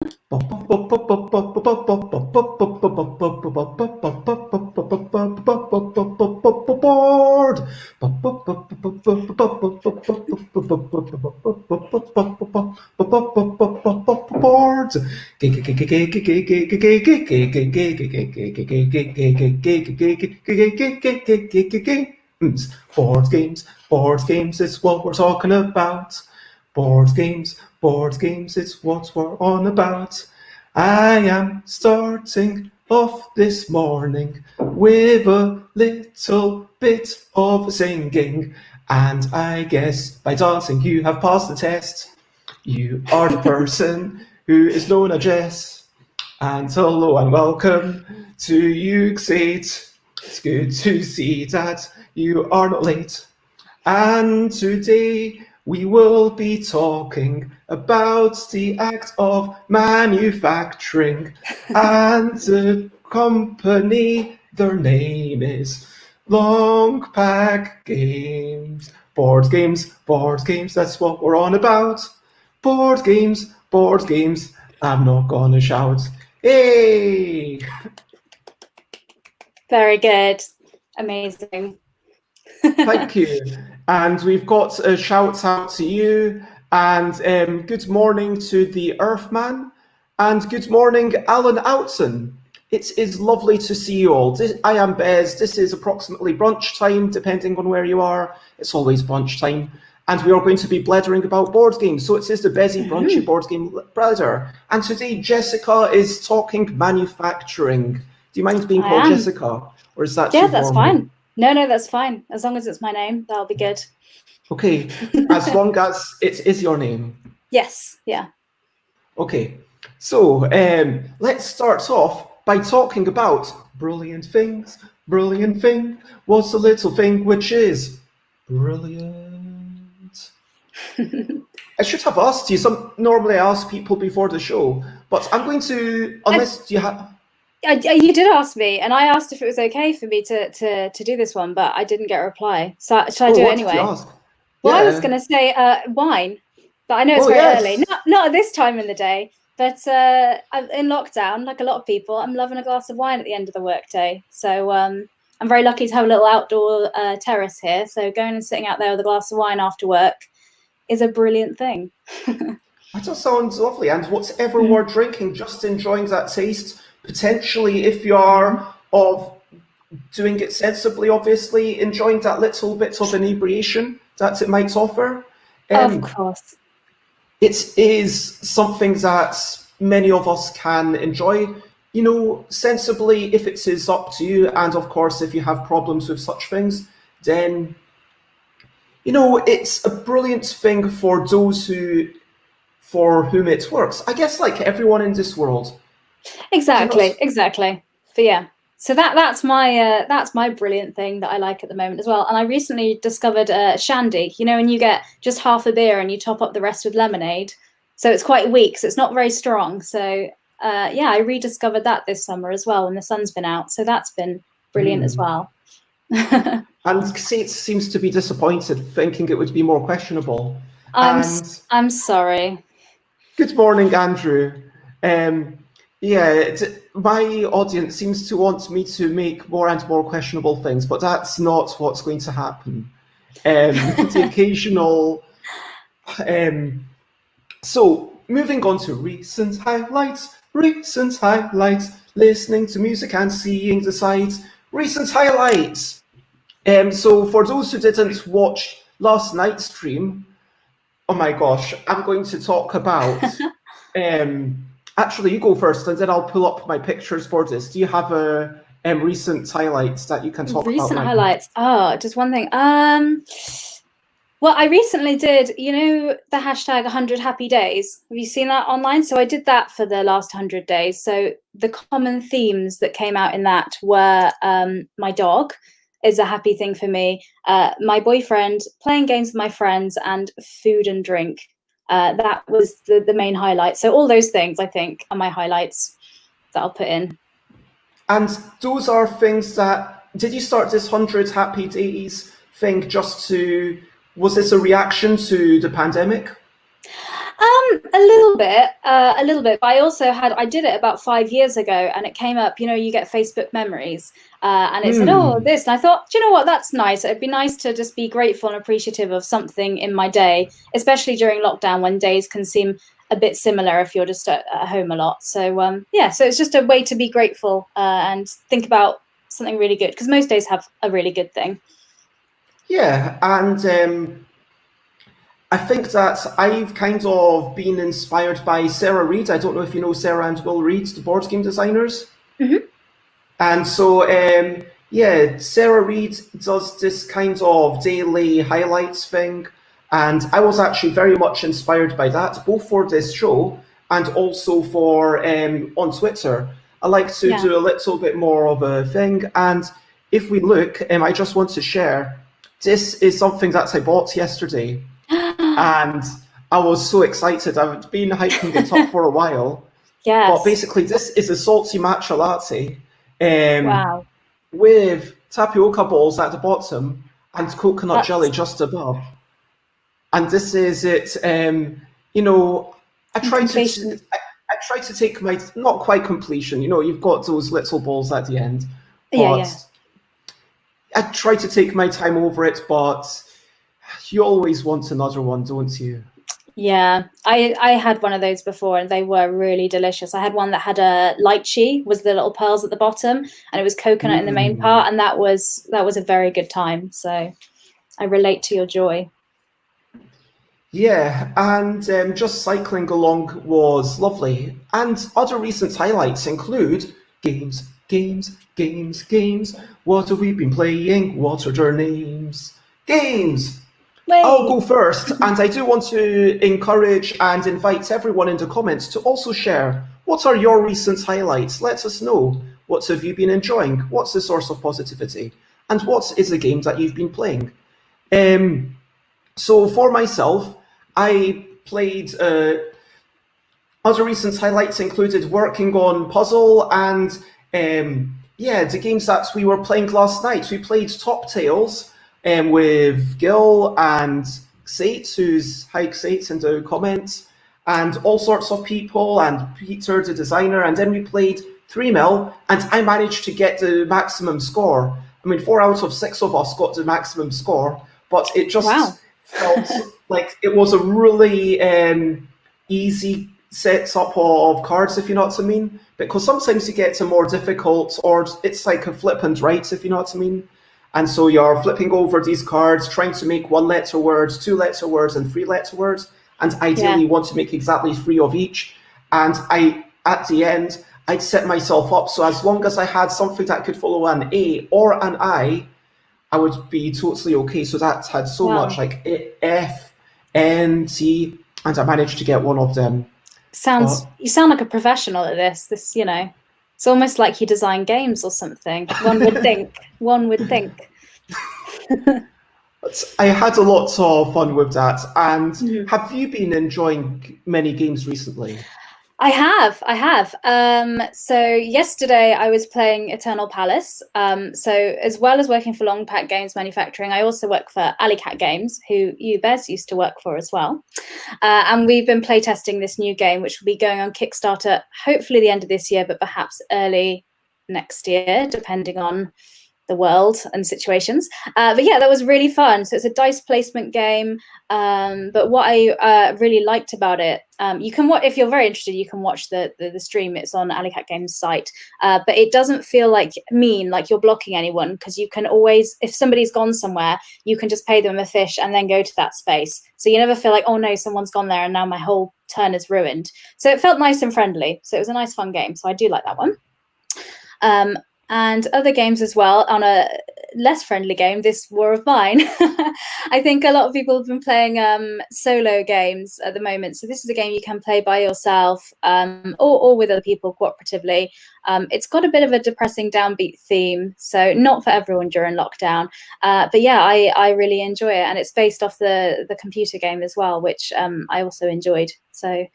Board games, it's what we're talking about. Board games, it's what we're on about. I am starting off this morning with a little bit of singing, and I guess by dancing you have passed the test. You are the person who is known as Jess, and hello and welcome to UX8. It's good to see that you are not late. And today we will be talking about the act of manufacturing, and the company, their name is LongPack Games. Board games, that's what we're on about. Board games, I'm not gonna shout. Hey! Very good. Amazing. Thank you. And we've got a shout out to you, and good morning to the Earthman, and good morning, Alan Outson. It is lovely to see you all. I am Bez. This is approximately brunch time, depending on where you are. It's always brunch time. And we are going to be blethering about board games. So it is the Bezzy Brunchy Board Game Blether. And today Jessica is talking manufacturing. Do you mind being called Jessica? Or is that Yeah, that's fine. No, that's fine. As long as it's my name, that'll be good. Okay, as long as it is your name. Yes, yeah. Okay, so let's start off by talking about brilliant things. Brilliant thing. What's the little thing which is brilliant? I should have asked you. Normally I ask people before the show, but I'm going to, unless you have... You did ask me, and I asked if it was okay for me to do this one, but I didn't get a reply. So should I do it anyway? Did you ask? Well, yeah. I was going to say wine, but I know it's very early. Not at this time in the day, but in lockdown, like a lot of people, I'm loving a glass of wine at the end of the workday. So I'm very lucky to have a little outdoor terrace here. So going and sitting out there with a glass of wine after work is a brilliant thing. That just sounds lovely. And whatever we're drinking, just enjoying that taste. Potentially, if you are doing it sensibly, obviously, enjoying that little bit of inebriation that it might offer. Of course. It is something that many of us can enjoy, you know, sensibly if it is up to you. And of course, if you have problems with such things, then, you know, it's a brilliant thing for those for whom it works. I guess like everyone in this world. Exactly. But yeah, so that's my brilliant thing that I like at the moment as well. And I recently discovered shandy, you know, and you get just half a beer and you top up the rest with lemonade. So it's quite weak, so it's not very strong. So yeah, I rediscovered that this summer as well when the sun's been out. So that's been brilliant as well. And Kate seems to be disappointed, thinking it would be more questionable. I'm sorry. Good morning, Andrew. Yeah, my audience seems to want me to make more and more questionable things, but that's not what's going to happen. The occasional... So, moving on to recent highlights, listening to music and seeing the sights, recent highlights. So, for those who didn't watch last night's stream, oh my gosh, I'm going to talk about... Actually, you go first, and then I'll pull up my pictures for this. Do you have a recent highlights that you can talk about? Recent highlights. Oh, just one thing. Well, I recently did, you know, the hashtag 100 happy days. Have you seen that online? So I did that for the last 100 days. So the common themes that came out in that were my dog is a happy thing for me, my boyfriend, playing games with my friends, and food and drink. That was the main highlight. So all those things, I think, are my highlights that I'll put in. And those are things that, did you start this 100 happy days thing just to, was this a reaction to the pandemic? A little bit. But I did it about 5 years ago, and it came up. You know, you get Facebook memories, and it said, "Oh, this." And I thought, do you know what? That's nice. It'd be nice to just be grateful and appreciative of something in my day, especially during lockdown when days can seem a bit similar if you're just at home a lot. So yeah, so it's just a way to be grateful and think about something really good, because most days have a really good thing. Yeah, and I think that I've kind of been inspired by Sarah Reed. I don't know if you know Sarah and Will Reed, the board game designers. Mm-hmm. And so, yeah, Sarah Reed does this kind of daily highlights thing. And I was actually very much inspired by that, both for this show and also for on Twitter. I like to Yeah. do a little bit more of a thing. And if we look, I just want to share, this is something that I bought yesterday. And I was so excited. I've been hyping it up for a while. Yes. But basically, this is a salty matcha latte Wow. with tapioca balls at the bottom and coconut jelly just above. And this is it. You know, I try to take my, not quite completion. You know, you've got those little balls at the end, but Yeah. I try to take my time over it. But you always want another one, don't you? Yeah, I had one of those before, and they were really delicious. I had one that had a lychee, was the little pearls at the bottom, and it was coconut in the main part, and that was a very good time. So I relate to your joy. Yeah, and just cycling along was lovely. And other recent highlights include games, games, games, games. What have we been playing? What are their names? Games! Wait. I'll go first, and I do want to encourage and invite everyone in the comments to also share what are your recent highlights. Let us know. What have you been enjoying? What's the source of positivity? And what is a game that you've been playing? So for myself, I played other recent highlights included working on Puzzle and yeah, the games that we were playing last night. We played Top Tales with Gil and Sates, who's Hike Sates in the comments, and all sorts of people, and Peter, the designer, and then we played 3 mil, and I managed to get the maximum score. I mean, 4 out of 6 of us got the maximum score, but it just felt like it was a really easy setup of cards, if you know what I mean. Because sometimes you get to more difficult, or it's like a flip and write, if you know what I mean. And so you're flipping over these cards, trying to make 1-letter words, 2-letter words, and 3-letter words, and ideally you want to make exactly 3 of each. And at the end, I'd set myself up so as long as I had something that could follow an A or an I would be totally okay. So that had so much like F, N, T, and I managed to get one of them. You sound like a professional at this. You know, it's almost like you design games or something. One would think. One would think. I had a lot of fun with that. And have you been enjoying many games recently? I have. So yesterday I was playing Eternal Palace. So as well as working for LongPack Games Manufacturing, I also work for Alleycat Games, who you, Bez, used to work for as well. And we've been playtesting this new game, which will be going on Kickstarter, hopefully the end of this year, but perhaps early next year, depending on the world and situations. But yeah, that was really fun. So it's a dice placement game. But what I really liked about it, you can watch, if you're very interested, you can watch the stream. It's on Alleycat Games site. But it doesn't feel like you're blocking anyone, because you can always, if somebody's gone somewhere, you can just pay them a fish and then go to that space. So you never feel like, oh no, someone's gone there and now my whole turn is ruined. So it felt nice and friendly. So it was a nice, fun game. So I do like that one. And other games as well. On a less friendly game, this War of Mine. I think a lot of people have been playing solo games at the moment. So this is a game you can play by yourself or with other people cooperatively. It's got a bit of a depressing downbeat theme, so not for everyone during lockdown. But yeah, I really enjoy it. And it's based off the computer game as well, which I also enjoyed. So.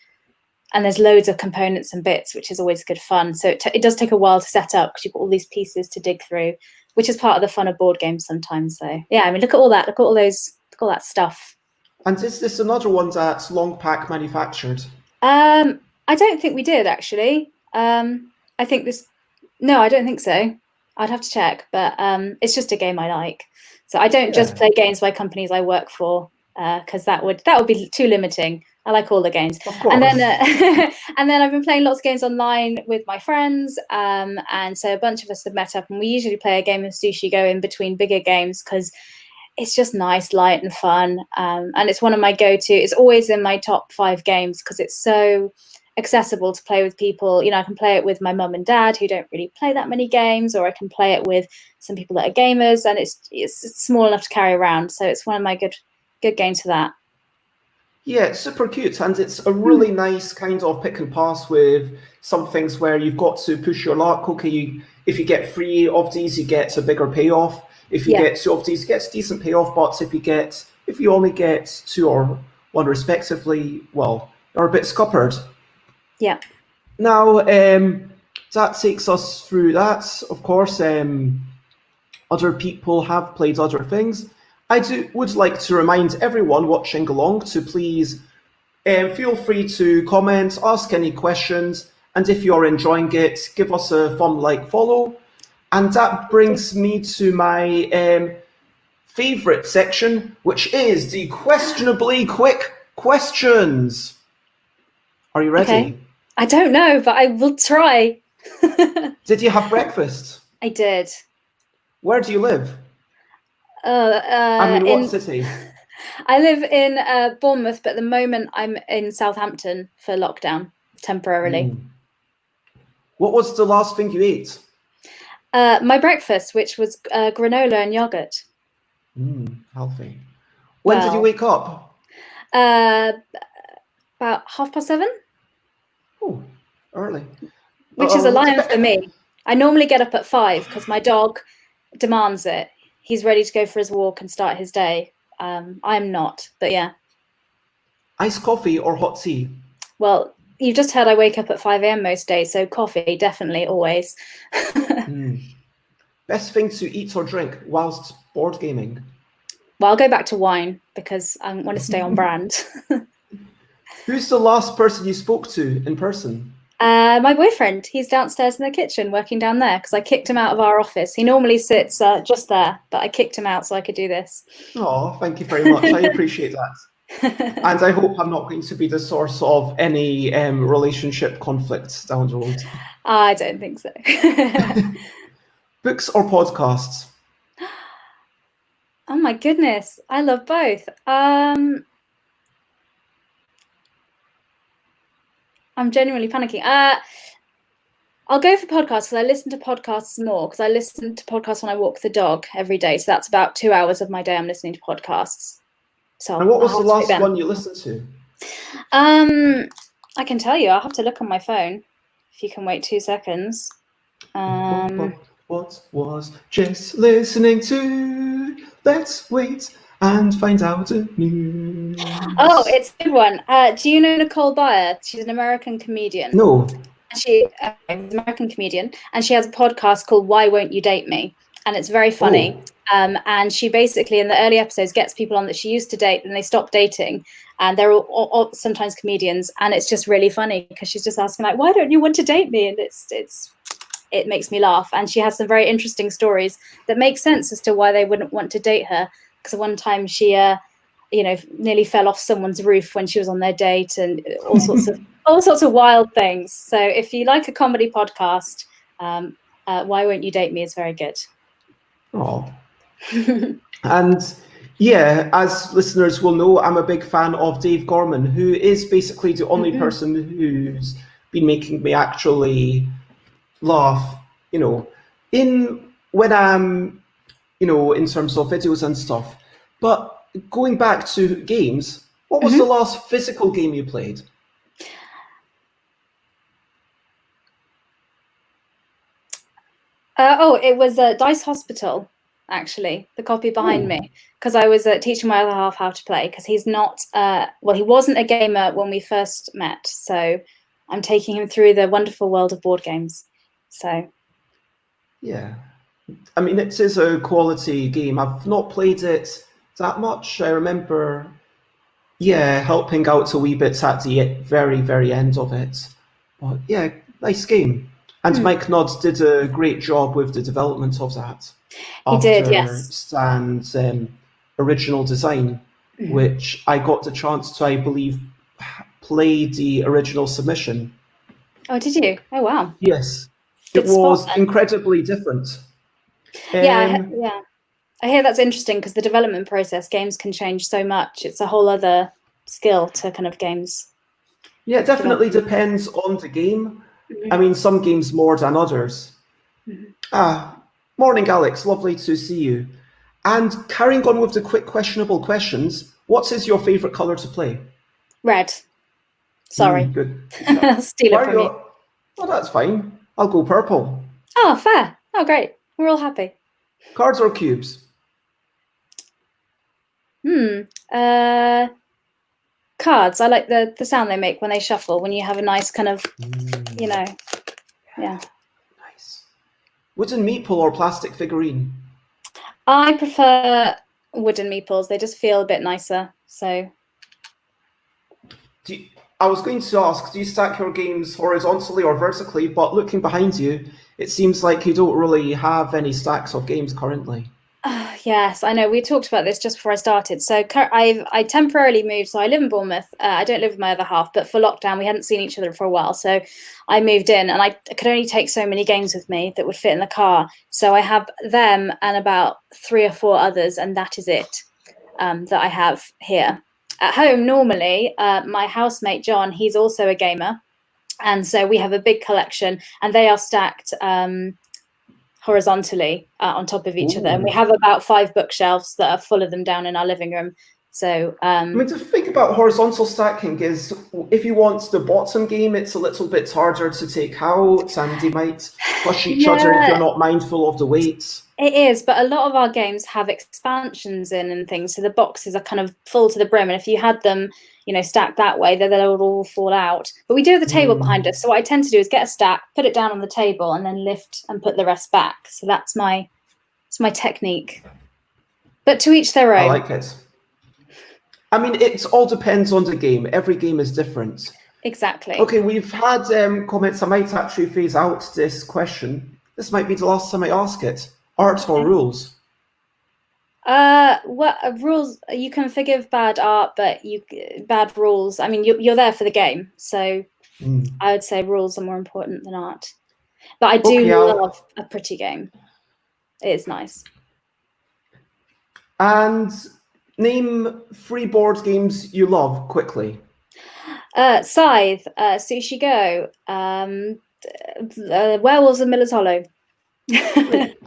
And there's loads of components and bits, which is always good fun. So it does take a while to set up, because you've got all these pieces to dig through, which is part of the fun of board games sometimes. So yeah, I mean, look at all that. Look at all that stuff. And is this another one that's LongPack manufactured? I don't think we did actually. I think this. No, I don't think so. I'd have to check, but it's just a game I like. So I don't just Yeah, play games by companies I work for because that would be too limiting. I like all the games, of and then course. and then I've been playing lots of games online with my friends, and so a bunch of us have met up, and we usually play a game of Sushi Go in between bigger games because it's just nice, light, and fun. And it's one of my go-to. It's always in my top 5 games because it's so accessible to play with people. You know, I can play it with my mum and dad who don't really play that many games, or I can play it with some people that are gamers, and it's small enough to carry around. So it's one of my good games for that. Yeah, it's super cute, and it's a really nice kind of pick and pass with some things where you've got to push your luck. Okay, if you get 3 of these, you get a bigger payoff. If you Yeah. get 2 of these, you get a decent payoff. But if you only get 2 or 1 respectively, well, you're a bit scuppered. Yeah. Now, that takes us through that. Of course, other people have played other things. Would like to remind everyone watching along to please feel free to comment, ask any questions, and if you're enjoying it, give us a like follow. And that brings me to my favourite section, which is the questionably quick questions. Are you Okay. ready? I don't know, but I will try. Did you have breakfast? I did. Where do you live? I mean, what In city? I live in Bournemouth, but at the moment I'm in Southampton for lockdown temporarily. What was the last thing you ate? My breakfast, which was granola and yogurt. Healthy. When did you Well, wake up? about 7:30, Oh, early. which is a It's a lion bit, for me. I normally get up at 5 because my dog demands it. He's ready to go for his walk and start his day. I'm not, but yeah. iced coffee or hot tea? Well, you've just heard I wake up at 5 a.m. most days, so coffee, definitely, always. Best thing to eat or drink whilst board gaming? Well, I'll go back to wine because I want to stay on brand. Who's the last person you spoke to in person? My boyfriend, he's downstairs in the kitchen working down there because I kicked him out of our office. He normally sits just there, but I kicked him out so I could do this. Oh, thank you very much. I appreciate that. And I hope I'm not going to be the source of any relationship conflicts down the road. I don't think so. Books or podcasts? Oh my goodness, I love both. I'm genuinely panicking. I'll go for podcasts because I listen to podcasts more because I listen to podcasts when I walk the dog every day. So that's about 2 hours of my day I'm listening to podcasts. So And what was I'll the have to pick last them. one you listened to? I can tell you. I'll have to look on my phone if you can wait 2 seconds. What was Jess listening to? Let's wait and find out the news. Oh, it's a good one. Do you know Nicole Byer? She's an American comedian. No. She's an American comedian, and she has a podcast called Why Won't You Date Me? And it's very funny. And she basically, in the early episodes, gets people on that she used to date, and they stop dating. And they're all sometimes comedians, and it's just really funny because she's just asking like, "Why don't you want to date me?" And it makes me laugh. And she has some very interesting stories that make sense as to why they wouldn't want to date her. Because one time she, nearly fell off someone's roof when she was on their date, and all sorts of wild things. So if you like a comedy podcast, Why Won't You Date Me is very good. Oh. And yeah, as listeners will know, I'm a big fan of Dave Gorman, who is basically the only person who's been making me actually laugh, when I'm, in terms of videos and stuff. But going back to games, what was the last physical game you played? It was Dice Hospital, actually, the copy behind me, because I was teaching my other half how to play, because he's not, he wasn't a gamer when we first met, so I'm taking him through the wonderful world of board games. So yeah, I mean, it is a quality game. I've not played it that much. I remember Yeah, helping out a wee bit at the very, very end of it. But yeah, nice game. And Mike Nod did a great job with the development of that He did, after yes. Stan's original design, which I got the chance to, I believe, play the original submission. Oh, did you? Oh, wow. Yes, it Good spot was then. incredibly different. Yeah, yeah. I hear that's interesting because the development process, games can change so much. It's a whole other skill to kind of games. Yeah, it definitely depends on the game. I mean, some games more than others. Morning, Alex. Lovely to see you. And carrying on with the quick questionable questions, what is your favourite colour to play? Red. Sorry. Good. I'll steal it from you. Oh, that's fine. I'll go purple. Oh, fair. Oh, great. We're all happy. Cards or cubes? Cards. I like the sound they make when they shuffle, when you have a nice kind of, you know, yeah. Nice. Wooden meeple or plastic figurine? I prefer wooden meeples. They just feel a bit nicer. So. I was going to ask, do you stack your games horizontally or vertically? But looking behind you, it seems like you don't really have any stacks of games currently. Yes, I know. We talked about this just before I started. So I temporarily moved. So I live in Bournemouth. I don't live with my other half, but for lockdown, we hadn't seen each other for a while. So I moved in, and I could only take so many games with me that would fit in the car. So I have them and about 3 or 4 others, and that is it that I have here. At home, normally, my housemate John, he's also a gamer, and so we have a big collection, and they are stacked horizontally on top of each other, and we have about 5 bookshelves that are full of them down in our living room. So I mean, the thing about horizontal stacking is if you want the bottom game, it's a little bit harder to take out, and they might push each other if you're not mindful of the weights. It is, but a lot of our games have expansions in and things, so the boxes are kind of full to the brim, and if you had them, you know, stacked that way, then they'll all fall out. But we do have the table behind us, so what I tend to do is get a stack, put it down on the table, and then lift and put the rest back. So that's my technique. But to each their own. I like it. I mean, it all depends on the game. Every game is different. Exactly. Okay, we've had comments. I might actually phase out this question. This might be the last time I ask it. Art or rules? Rules, you can forgive bad art, but bad rules. I mean, you're there for the game, so I would say rules are more important than art. But I do love a pretty game. It is nice. And name 3 board games you love quickly. Scythe, Sushi Go, Werewolves of Miller's Hollow.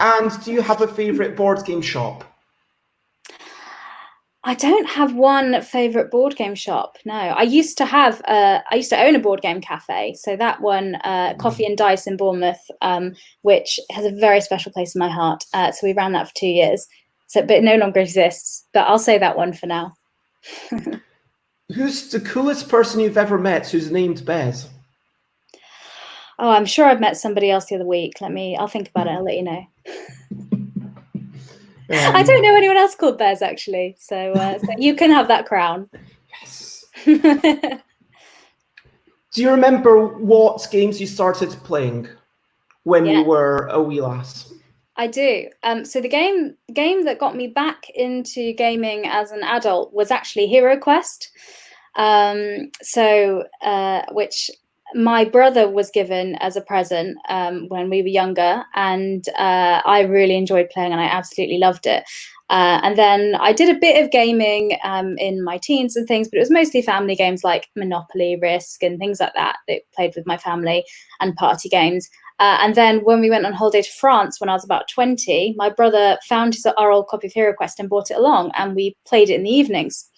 And do you have a favourite board game shop? I don't have one favourite board game shop. No, I used to own a board game cafe. So that one, Coffee and Dice in Bournemouth, which has a very special place in my heart. So we ran that for 2 years. So, but it no longer exists. But I'll say that one for now. Who's the coolest person you've ever met who's named Bez? Oh, I'm sure I've met somebody else the other week. I'll think about it. I'll let you know. I don't know anyone else called Bez, actually. So you can have that crown. Yes. Do you remember what games you started playing when you were a wee lass? I do. So the game that got me back into gaming as an adult was actually Hero Quest. Which my brother was given as a present when we were younger, and I really enjoyed playing, and I absolutely loved it. And then I did a bit of gaming in my teens and things, but it was mostly family games like Monopoly, Risk, and things like that that played with my family, and party games. And then when we went on holiday to France when I was about 20, my brother found our old copy of Hero Quest and brought it along, and we played it in the evenings.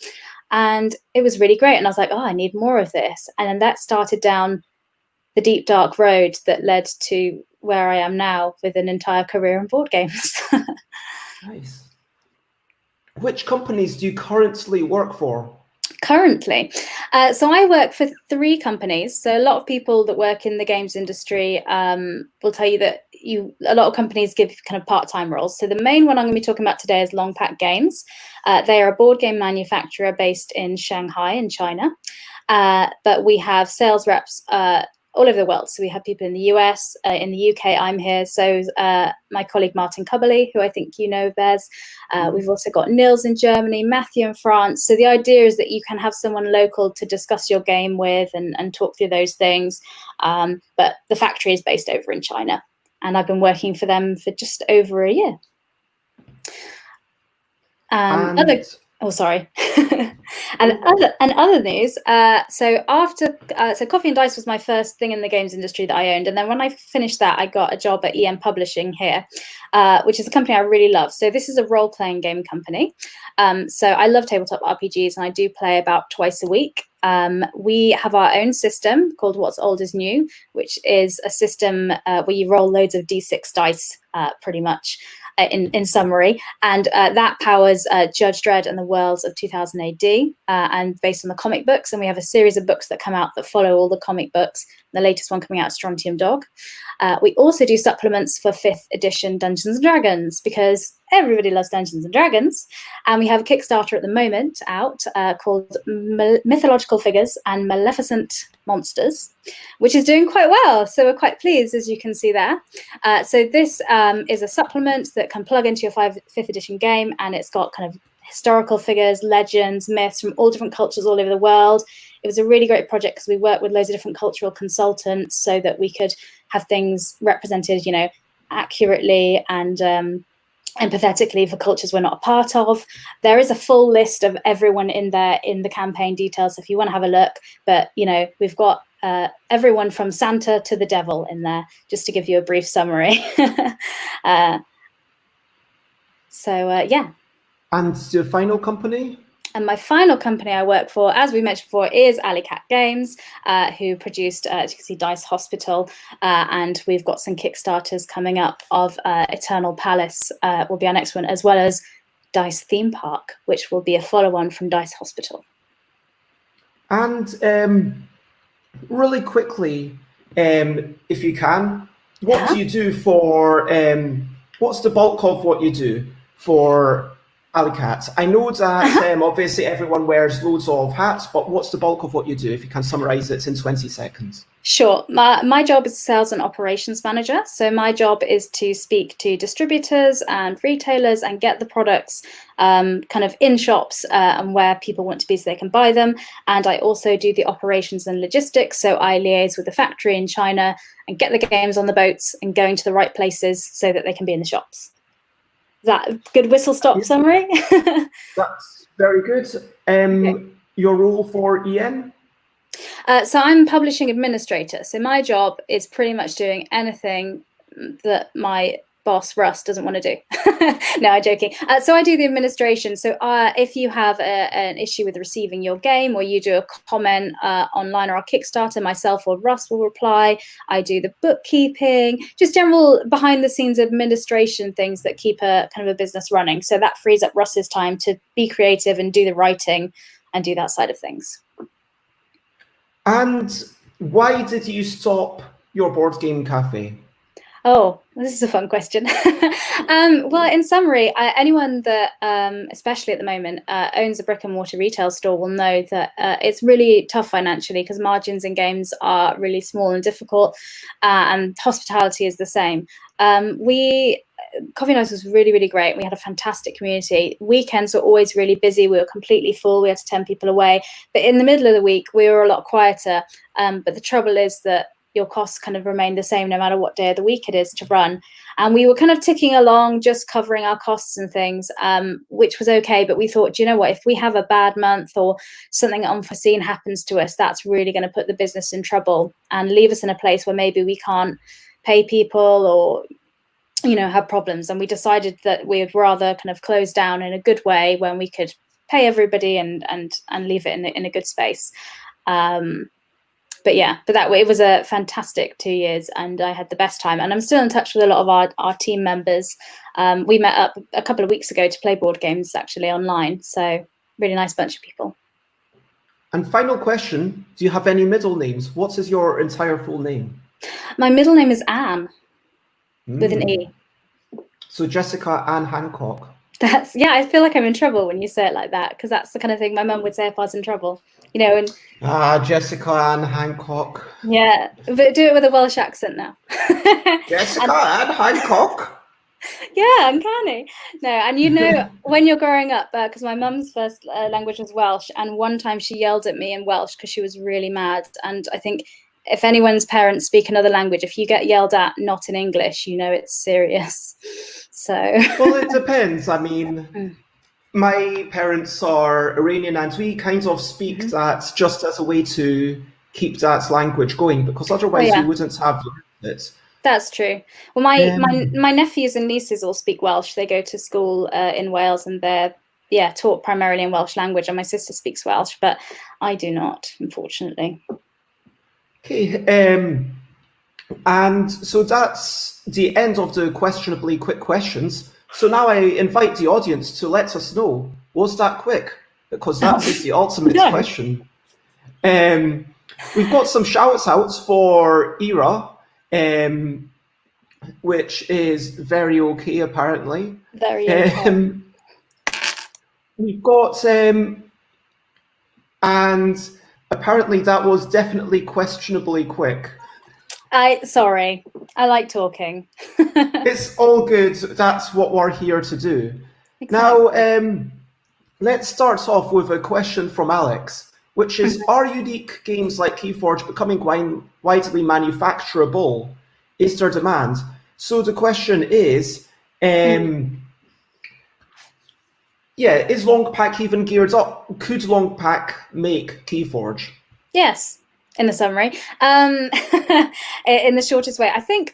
And it was really great. And I was like, oh, I need more of this. And then that started down the deep, dark road that led to where I am now with an entire career in board games. Nice. Which companies do you currently work for? Currently. So I work for 3 companies. So a lot of people that work in the games industry will tell you that a lot of companies give kind of part-time roles. So the main one I'm going to be talking about today is LongPack Games. They are a board game manufacturer based in Shanghai in China. But we have sales reps all over the world. So we have people in the US, in the UK, I'm here. So my colleague Martin Cubberley, who I think you know, Bez. We've also got Nils in Germany, Matthew in France. So the idea is that you can have someone local to discuss your game with and talk through those things. But the factory is based over in China. And I've been working for them for just over a year. Oh, sorry. and other news. So Coffee and Dice was my first thing in the games industry that I owned, and then when I finished that, I got a job at EM Publishing here, which is a company I really love. So this is a role-playing game company. So I love tabletop RPGs, and I do play about twice a week. We have our own system called What's Old is New, which is a system where you roll loads of D6 dice, pretty much. In summary, and that powers Judge Dredd and the Worlds of 2000 AD, and based on the comic books. And we have a series of books that come out that follow all the comic books. The latest one coming out is Strontium Dog. We also do supplements for 5th edition Dungeons and Dragons, because everybody loves Dungeons and Dragons. And we have a Kickstarter at the moment out called Mythological Figures and Maleficent Monsters, which is doing quite well. So we're quite pleased, as you can see there. So this is a supplement that can plug into your 5th edition game, and it's got kind of historical figures, legends, myths from all different cultures all over the world. It was a really great project because we worked with loads of different cultural consultants so that we could have things represented, you know, accurately and empathetically for cultures we're not a part of. There is a full list of everyone in there in the campaign details if you want to have a look. But, you know, we've got everyone from Santa to the devil in there, just to give you a brief summary. Yeah. And your final company? And my final company I work for, as we mentioned before, is Alley Cat Games, who produced, as you can see, Dice Hospital. And we've got some Kickstarters coming up of Eternal Palace, will be our next one, as well as Dice Theme Park, which will be a follow-on from Dice Hospital. And really quickly, if you can, what do you do for, what's the bulk of what you do for Alley Cat? I know that obviously everyone wears loads of hats, but what's the bulk of what you do, if you can summarize it in 20 seconds? Sure. My job is sales and operations manager. So my job is to speak to distributors and retailers and get the products kind of in shops and where people want to be so they can buy them. And I also do the operations and logistics. So I liaise with the factory in China and get the games on the boats and going to the right places so that they can be in the shops. Is that a good whistle-stop summary? That's very good. Okay. Your role for EM? So I'm publishing administrator. So my job is pretty much doing anything that my boss, Russ, doesn't want to do. No, I'm joking. So I do the administration. So if you have an issue with receiving your game, or you do a comment online or a Kickstarter, myself or Russ will reply. I do the bookkeeping, just general behind the scenes administration things that keep a kind of a business running. So that frees up Russ's time to be creative and do the writing and do that side of things. And why did you stop your board game cafe? Oh, this is a fun question. Well, in summary, anyone that, especially at the moment, owns a brick and mortar retail store will know that it's really tough financially because margins in games are really small and difficult, and hospitality is the same. Coffee and Ice was really, really great. We had a fantastic community. Weekends were always really busy. We were completely full. We had to turn people away. But in the middle of the week, we were a lot quieter. But the trouble is that your costs kind of remain the same no matter what day of the week it is to run. And we were kind of ticking along, just covering our costs and things, which was okay. But we thought, you know what, if we have a bad month or something unforeseen happens to us, that's really going to put the business in trouble and leave us in a place where maybe we can't pay people or, you know, have problems. And we decided that we would rather kind of close down in a good way when we could pay everybody and leave it in a good space. But that way, it was a fantastic 2 years and I had the best time. And I'm still in touch with a lot of our team members. We met up a couple of weeks ago to play board games actually online. So really nice bunch of people. And final question, do you have any middle names? What is your entire full name? My middle name is Anne. with an E. So Jessica Ann Hancock. I feel like I'm in trouble when you say it like that, because that's the kind of thing my mum would say if I was in trouble, and Jessica Ann Hancock. yeah, but do it with a Welsh accent now. Jessica Ann Hancock. Yeah, uncanny. No, and when you're growing up, because my mum's first language was Welsh, and one time she yelled at me in Welsh because she was really mad. And I think if anyone's parents speak another language, if you get yelled at not in English, it's serious. So well, it depends. I mean, my parents are Iranian, and we kind of speak that just as a way to keep that language going, because otherwise we wouldn't have learned it. That's true. Well, my nephews and nieces all speak Welsh. They go to school in Wales, and they're taught primarily in Welsh language. And my sister speaks Welsh, but I do not, unfortunately. Okay, and so that's the end of the questionably quick questions. So now I invite the audience to let us know, was that quick? Because that is the ultimate question. We've got some shout outs for Ira. Which is very okay, apparently. Very okay. We've got, and apparently that was definitely questionably quick. Sorry, I like talking. It's all good. That's what we're here to do. Exactly. Now, let's start off with a question from Alex, which is, are unique games like Keyforge becoming widely manufacturable? Is there demand? So the question is, is LongPack even geared up? Could LongPack make Keyforge? Yes, in the summary. In the shortest way, I think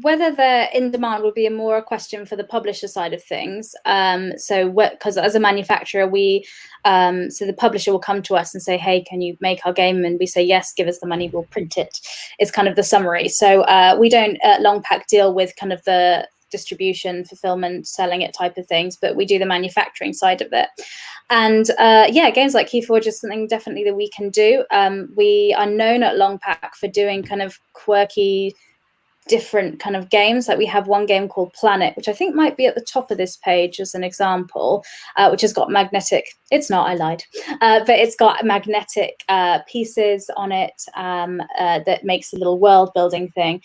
whether they're in demand would be more a question for the publisher side of things. Because as a manufacturer, so the publisher will come to us and say, hey, can you make our game? And we say, yes, give us the money, we'll print it. It's kind of the summary. So we don't at LongPack deal with kind of the distribution, fulfillment, selling it type of things, but we do the manufacturing side of it. And games like Keyforge is something definitely that we can do. We are known at LongPack for doing kind of quirky, different kind of games. Like we have one game called Planet, which I think might be at the top of this page as an example, which has got magnetic, it's not, I lied, but it's got magnetic pieces on it that makes a little world building thing.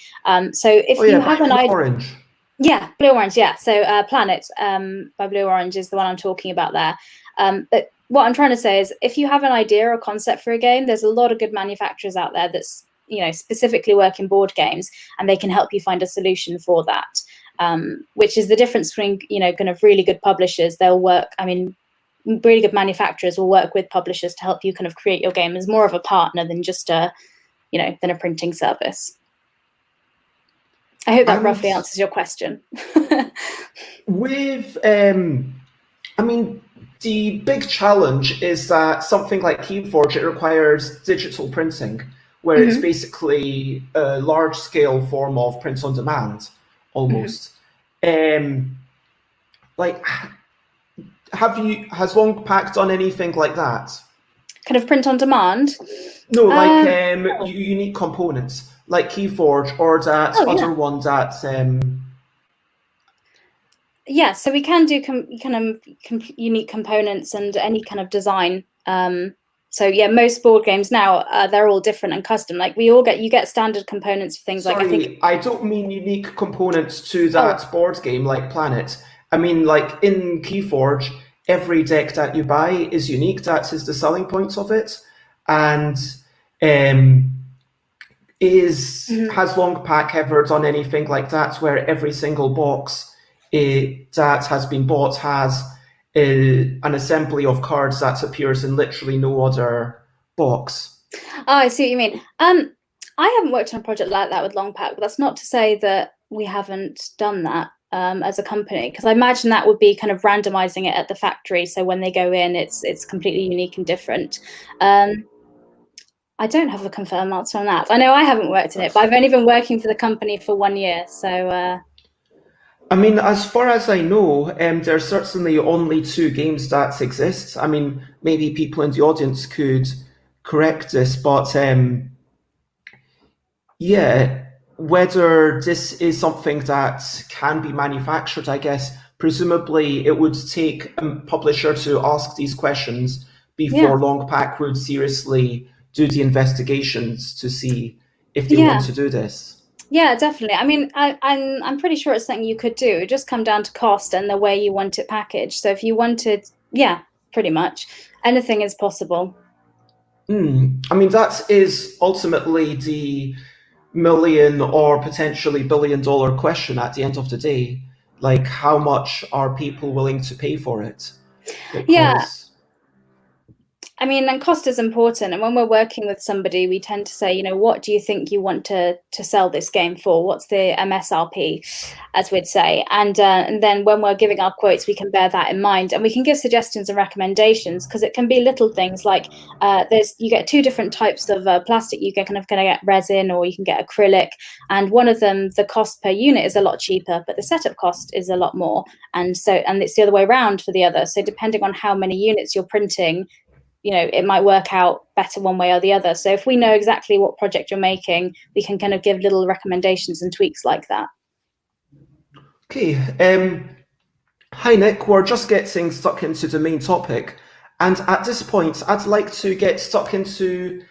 So if you have an idea, orange. Yeah, Blue Orange, yeah. So Planet by Blue Orange is the one I'm talking about there. But what I'm trying to say is if you have an idea or concept for a game, there's a lot of good manufacturers out there that's specifically work in board games, and they can help you find a solution for that, which is the difference between kind of really good publishers. They'll work, really good manufacturers will work with publishers to help you kind of create your game as more of a partner than just a printing service. I hope that roughly answers your question. With the big challenge is that something like Keyforge, it requires digital printing, where it's basically a large-scale form of print on demand, almost. Has LongPack done anything like that? Kind of print on demand? No, unique components, like Keyforge or that other one that. Yeah, so we can do unique components and any kind of design. So yeah, most board games now they're all different and custom. Like you get standard components for things. Sorry, I don't mean unique components to that board game like Planet. I mean like in Keyforge, every deck that you buy is unique. That is the selling points of it, and has LongPack ever done anything like that, where every single box that has been bought has an assembly of cards that appears in literally no other box? Oh, I see what you mean. I haven't worked on a project like that with LongPack, but that's not to say that we haven't done that as a company, because I imagine that would be kind of randomizing it at the factory, so when they go in, it's completely unique and different. I don't have a confirmed answer on that. I know I haven't worked in it, but I've only been working for the company for 1 year, so. As far as I know, there's certainly only 2 games that exist. Maybe people in the audience could correct this, but yeah, whether this is something that can be manufactured, I guess. Presumably, it would take a publisher to ask these questions Yeah. before LongPack would seriously do the investigations to see if they want Yeah. to do this. Yeah, definitely. I mean, I'm pretty sure it's something you could do. It just come down to cost and the way you want it packaged. So if you wanted, yeah, pretty much anything is possible. I mean, that is ultimately the million or potentially billion-dollar question at the end of the day. Like, how much are people willing to pay for it? Yeah, Because I mean, and cost is important. And when we're working with somebody, we tend to say, you know, what do you think you want to sell this game for? What's the MSRP, as we'd say? And then when we're giving our quotes, we can bear that in mind, and we can give suggestions and recommendations, because it can be little things like you get two different types of plastic. You can kind of get resin, or you can get acrylic, and one of them, the cost per unit is a lot cheaper, but the setup cost is a lot more. And it's the other way around for the other. So depending on how many units you're printing, you know, it might work out better one way or the other. So if we know exactly what project you're making, we can kind of give little recommendations and tweaks like that. okay, hi Nick, we're just getting stuck into the main topic, and at this point, I'd like to get stuck into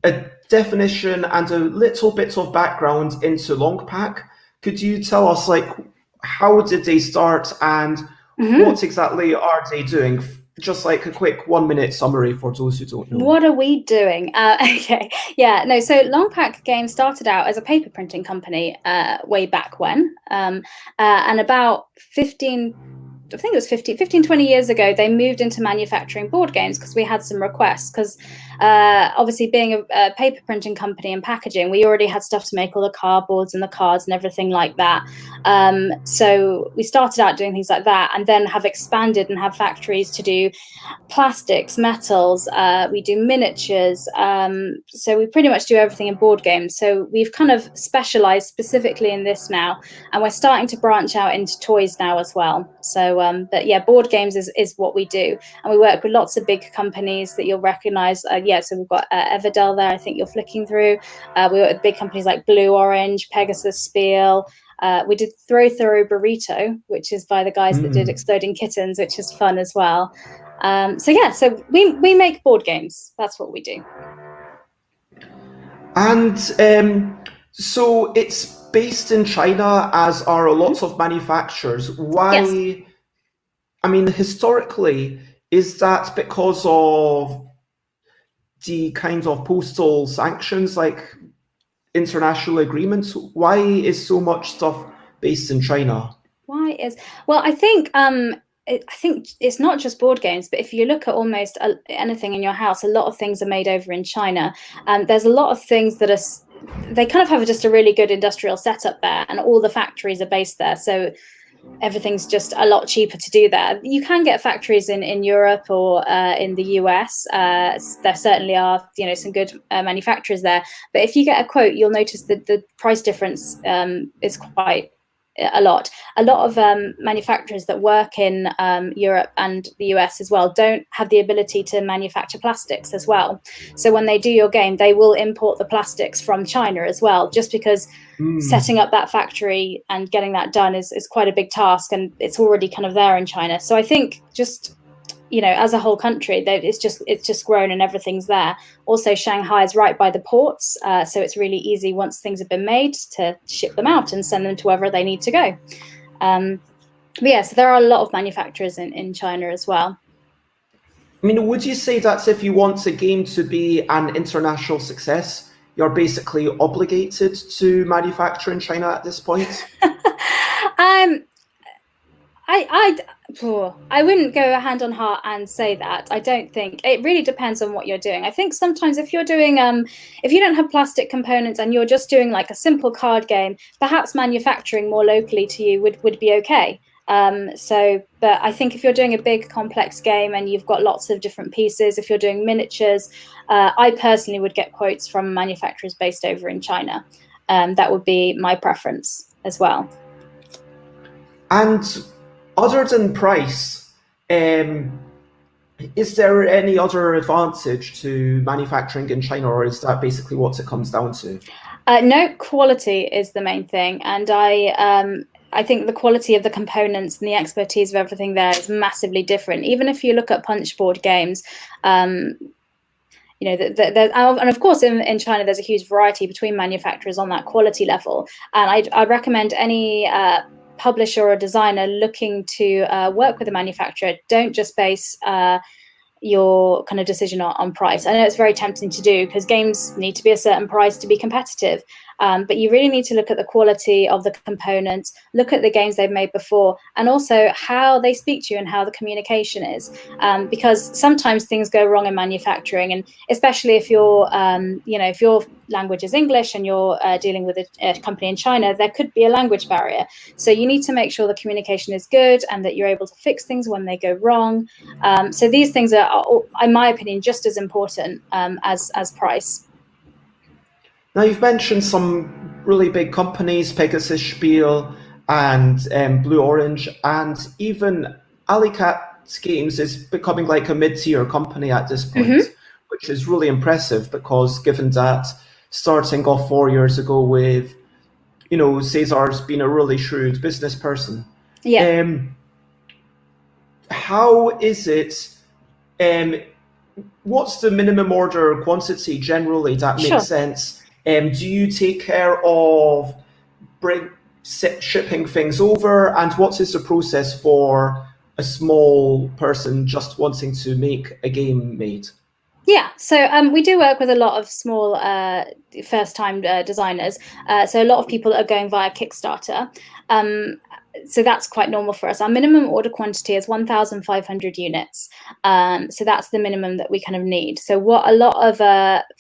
a definition and a little bit of background into LongPack. Could you tell us, like, how did they start and what exactly are they doing? Just like a quick 1 minute summary for those who don't know. What are we doing? Okay, yeah, no. So LongPack Games started out as a paper printing company way back when, and about 20 years ago, they moved into manufacturing board games because we had some requests. Because obviously, being a paper printing company and packaging, we already had stuff to make all the cardboards and the cards and everything like that. So we started out doing things like that, and then have expanded and have factories to do plastics, metals. We do miniatures. So we pretty much do everything in board games. So we've kind of specialized specifically in this now, and we're starting to branch out into toys now as well. So, but yeah, board games is what we do, and we work with lots of big companies that you'll recognize. So we've got Everdell there. I think you're flicking through. We work with big companies like Blue Orange, Pegasus, Spiel. We did Throw Burrito, which is by the guys that did Exploding Kittens, which is fun as well. So we make board games. That's what we do. And so it's based in China, as are a lot of manufacturers. Why? Yes. I mean, historically, is that because of the kind of postal sanctions, like international agreements? Why is so much stuff based in China? Well, I think it's not just board games, but if you look at almost anything in your house, a lot of things are made over in China. There's a lot of things that they kind of have just a really good industrial setup there, and all the factories are based there. So everything's just a lot cheaper to do there. You can get factories in Europe or in the US. There certainly are, you know, some good manufacturers there. But if you get a quote, you'll notice that the price difference is quite a lot. A lot of manufacturers that work in Europe and the US as well don't have the ability to manufacture plastics as well. So when they do your game, they will import the plastics from China as well, just because setting up that factory and getting that done is quite a big task, and it's already kind of there in China. So I think just, you know, as a whole country, it's just grown and everything's there. Also, Shanghai is right by the ports, so it's really easy once things have been made to ship them out and send them to wherever they need to go. But yeah, so there are a lot of manufacturers in China as well. I mean, would you say that if you want a game to be an international success, you're basically obligated to manufacture in China at this point? I wouldn't go hand on heart and say that. I don't think. It really depends on what you're doing. I think sometimes if you're doing if you don't have plastic components and you're just doing like a simple card game, perhaps manufacturing more locally to you would be okay. But I think if you're doing a big complex game and you've got lots of different pieces, if you're doing miniatures, I personally would get quotes from manufacturers based over in China. That would be my preference as well. And other than price, is there any other advantage to manufacturing in China, or is that basically what it comes down to? No, quality is the main thing, and I think the quality of the components and the expertise of everything there is massively different. Even if you look at punchboard games, you know, and of course in China there's a huge variety between manufacturers on that quality level. And I'd recommend any publisher or designer looking to work with a manufacturer, don't just base your kind of decision on price. I know it's very tempting to do because games need to be a certain price to be competitive, but you really need to look at the quality of the components, look at the games they've made before, and also how they speak to you and how the communication is, because sometimes things go wrong in manufacturing, and especially if you're you know, if your language is English and you're dealing with a company in China, there could be a language barrier. So you need to make sure the communication is good and that you're able to fix things when they go wrong. So these things are, in my opinion, just as important as price. Now, you've mentioned some really big companies, Pegasus Spiel and Blue Orange, and even Alicat Games is becoming like a mid-tier company at this point, which is really impressive because given that starting off 4 years ago with, you know, Cesar's been a really shrewd business person. Yeah. How is it? What's the minimum order quantity generally that makes sense? Do you take care of shipping things over, and what is the process for a small person just wanting to make a game made? Yeah, so we do work with a lot of small first-time designers. So a lot of people are going via Kickstarter. So that's quite normal for us. Our minimum order quantity is 1,500 units. So that's the minimum that we kind of need. So what a lot of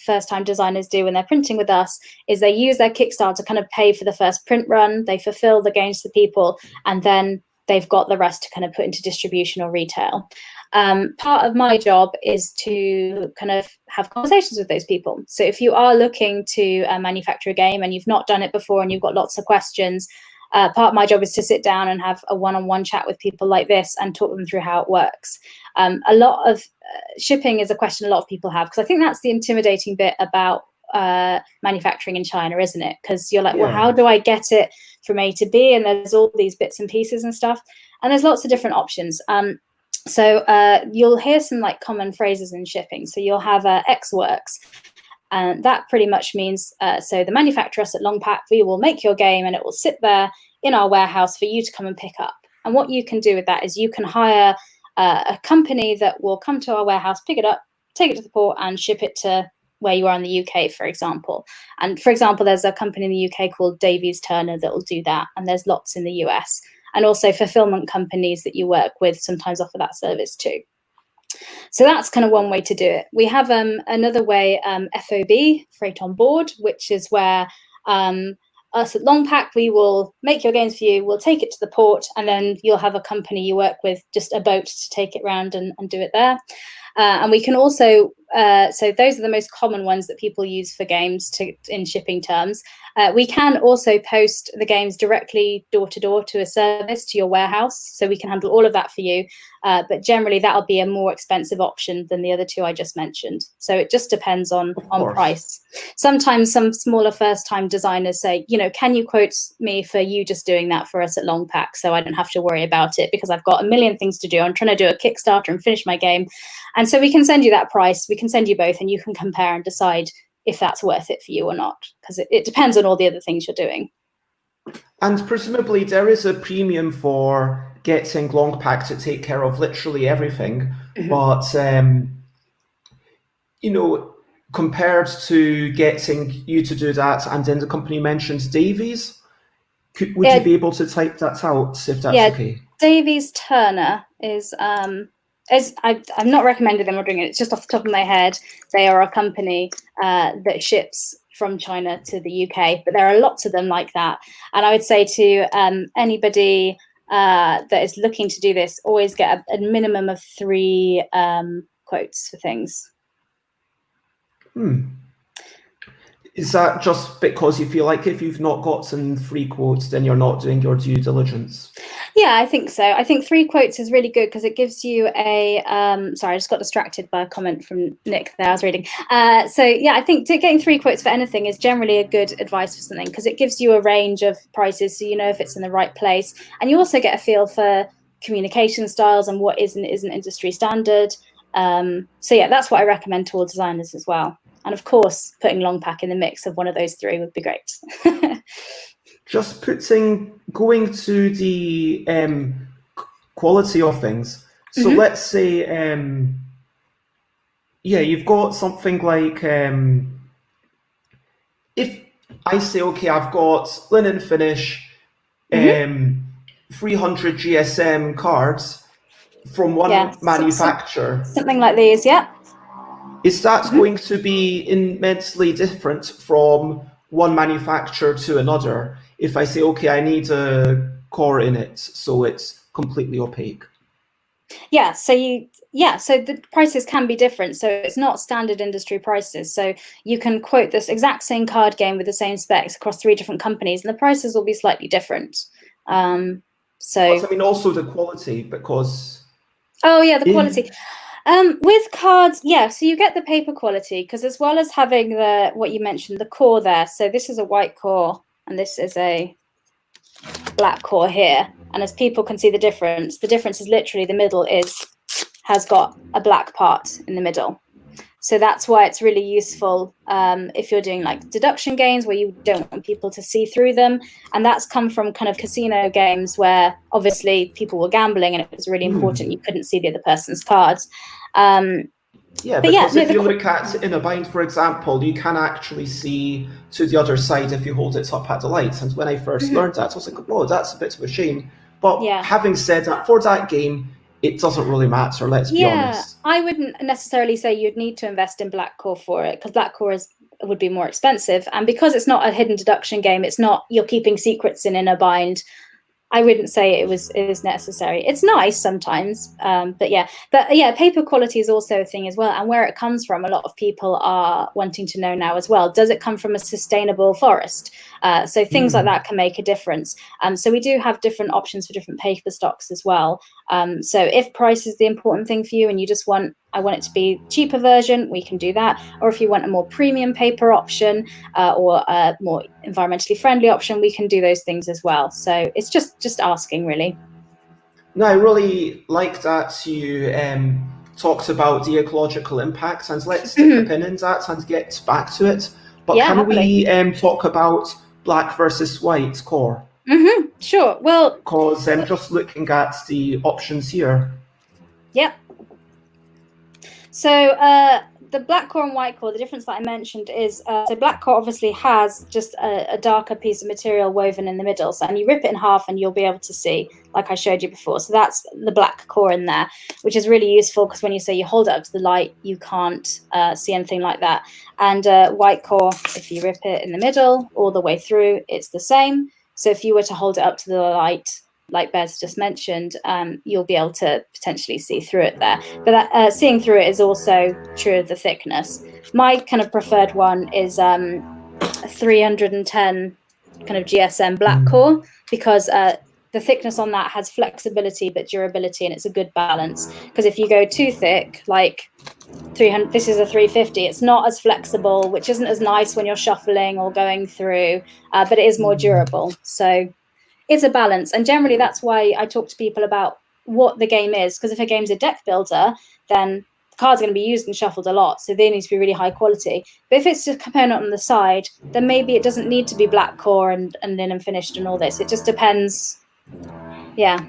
first-time designers do when they're printing with us is they use their Kickstarter to kind of pay for the first print run, they fulfill the games to people, and then they've got the rest to kind of put into distribution or retail. Part of my job is to kind of have conversations with those people. So if you are looking to manufacture a game and you've not done it before and you've got lots of questions, part of my job is to sit down and have a one-on-one chat with people like this and talk them through how it works. A lot of shipping is a question a lot of people have, because I think that's the intimidating bit about manufacturing in China, isn't it? Because you're like, well, how do I get it from A to B? And there's all these bits and pieces and stuff. And there's lots of different options. So you'll hear some like common phrases in shipping. So you'll have X works. And that pretty much means, so the manufacturer, us at LongPack, we will make your game and it will sit there in our warehouse for you to come and pick up. And what you can do with that is you can hire a company that will come to our warehouse, pick it up, take it to the port and ship it to where you are in the UK, for example. And for example, there's a company in the UK called Davies Turner that will do that. And there's lots in the US. And also fulfillment companies that you work with sometimes offer that service too. So that's kind of one way to do it. We have another way, FOB, freight on board, which is where us at LongPack, we will make your games for you, we'll take it to the port, and then you'll have a company you work with, just a boat to take it around and do it there. And we can also, so those are the most common ones that people use for games in shipping terms. We can also post the games directly door to door to a service, to your warehouse. So we can handle all of that for you. But generally that'll be a more expensive option than the other two I just mentioned. So it just depends on price. Sometimes some smaller first-time designers say, you know, can you quote me for you just doing that for us at LongPack so I don't have to worry about it because I've got a million things to do. I'm trying to do a Kickstarter and finish my game. And so we can send you that price. We can send you both and you can compare and decide if that's worth it for you or not, because it depends on all the other things you're doing. And presumably there is a premium for getting LongPack to take care of literally everything, but you know, compared to getting you to do that, and then the company mentions Davies, would you be able to type that out if that's okay? Davies Turner is I've not recommended them or doing it. It's just off the top of my head. They are a company that ships from China to the UK, but there are lots of them like that. And I would say to anybody that is looking to do this, always get a minimum of 3 quotes for things. Is that just because you feel like if you've not gotten 3 quotes, then you're not doing your due diligence? Yeah, I think so. I think 3 quotes is really good because it gives you a sorry, I just got distracted by a comment from Nick there I was reading. So yeah, I think getting 3 quotes for anything is generally a good advice for something because it gives you a range of prices so you know if it's in the right place. And you also get a feel for communication styles and what is and isn't industry standard. So yeah, that's what I recommend to all designers as well. And of course, putting LongPack in the mix of one of those 3 would be great. Just going to the quality of things. So let's say, yeah, you've got something like, if I say, okay, I've got linen finish, 300 GSM cards from one manufacturer. Something like these, yeah. Is that going to be immensely different from one manufacturer to another? If I say, okay, I need a core in it, so it's completely opaque. Yeah, so the prices can be different. So it's not standard industry prices. So you can quote this exact same card game with the same specs across 3 different companies, and the prices will be slightly different. But I mean, also the quality, because oh yeah, the quality. With cards, yeah, so you get the paper quality because as well as having what you mentioned, the core there. So this is a white core and this is a black core here. And as people can see the difference is literally the middle has got a black part in the middle. So that's why it's really useful if you're doing like deduction games where you don't want people to see through them. And that's come from kind of casino games where obviously people were gambling and it was really important you couldn't see the other person's cards. Yeah, because if you look at in a bind, for example, you can actually see to the other side if you hold it up at the light. And when I first learned that, I was like, oh, that's a bit of a shame. But having said that, for that game, it doesn't really matter, let's be honest. I wouldn't necessarily say you'd need to invest in black core for it because black core would be more expensive. And because it's not a hidden deduction game, it's not you're keeping secrets in a bind. I wouldn't say it is necessary. It's nice sometimes, but yeah, paper quality is also a thing as well. And where it comes from, a lot of people are wanting to know now as well. Does it come from a sustainable forest? So things like that can make a difference. So we do have different options for different paper stocks as well. So if price is the important thing for you and you just I want it to be cheaper version, we can do that. Or if you want a more premium paper option or a more environmentally friendly option, we can do those things as well. So it's just asking, really. No, I really like that you talked about the ecological impact, and let's stick a pin in that and get back to it. But can we talk about black versus white core? Sure. Well, because I'm just looking at the options here. Yep. So the black core and white core, the difference that I mentioned is, so black core obviously has just a darker piece of material woven in the middle. So, and you rip it in half and you'll be able to see, like I showed you before. So that's the black core in there, which is really useful because when you say you hold it up to the light, you can't see anything like that. And white core, if you rip it in the middle all the way through, it's the same. So if you were to hold it up to the light, like Bez just mentioned, you'll be able to potentially see through it there. But that, seeing through it is also true of the thickness. My kind of preferred one is a 310 kind of GSM black core because the thickness on that has flexibility but durability, and it's a good balance. Because if you go too thick, like 300, this is a 350, it's not as flexible, which isn't as nice when you're shuffling or going through, but it is more durable. So it's a balance, and generally that's why I talk to people about what the game is, because if a game's a deck builder, then the cards are going to be used and shuffled a lot, so they need to be really high quality. But if it's just a component on the side, then maybe it doesn't need to be black core and linen finished and all this. It just depends. Yeah,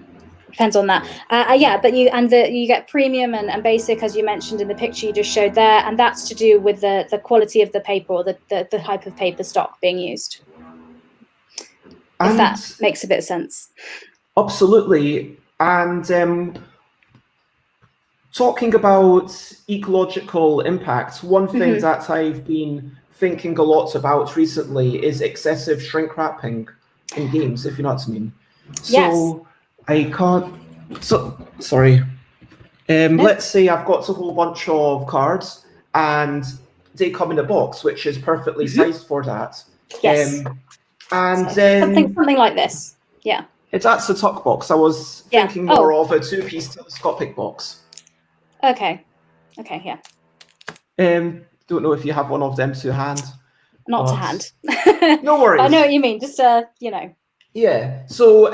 depends on that. But you get premium and basic, as you mentioned in the picture you just showed there, and that's to do with the quality of the paper or the type of paper stock being used. If that makes a bit of sense. Absolutely. And talking about ecological impacts, one thing that I've been thinking a lot about recently is excessive shrink wrapping in games, if you know what I mean. So I can't. Sorry. Let's say I've got a whole bunch of cards and they come in a box, which is perfectly sized for that. Yes. And then something like this. Yeah. That's the tuck box. I was Yeah. thinking more of a two-piece telescopic box. Okay. Okay. Yeah. Don't know if you have one of them to hand. Not to hand. No worries. I know what you mean. Just you know. Yeah. So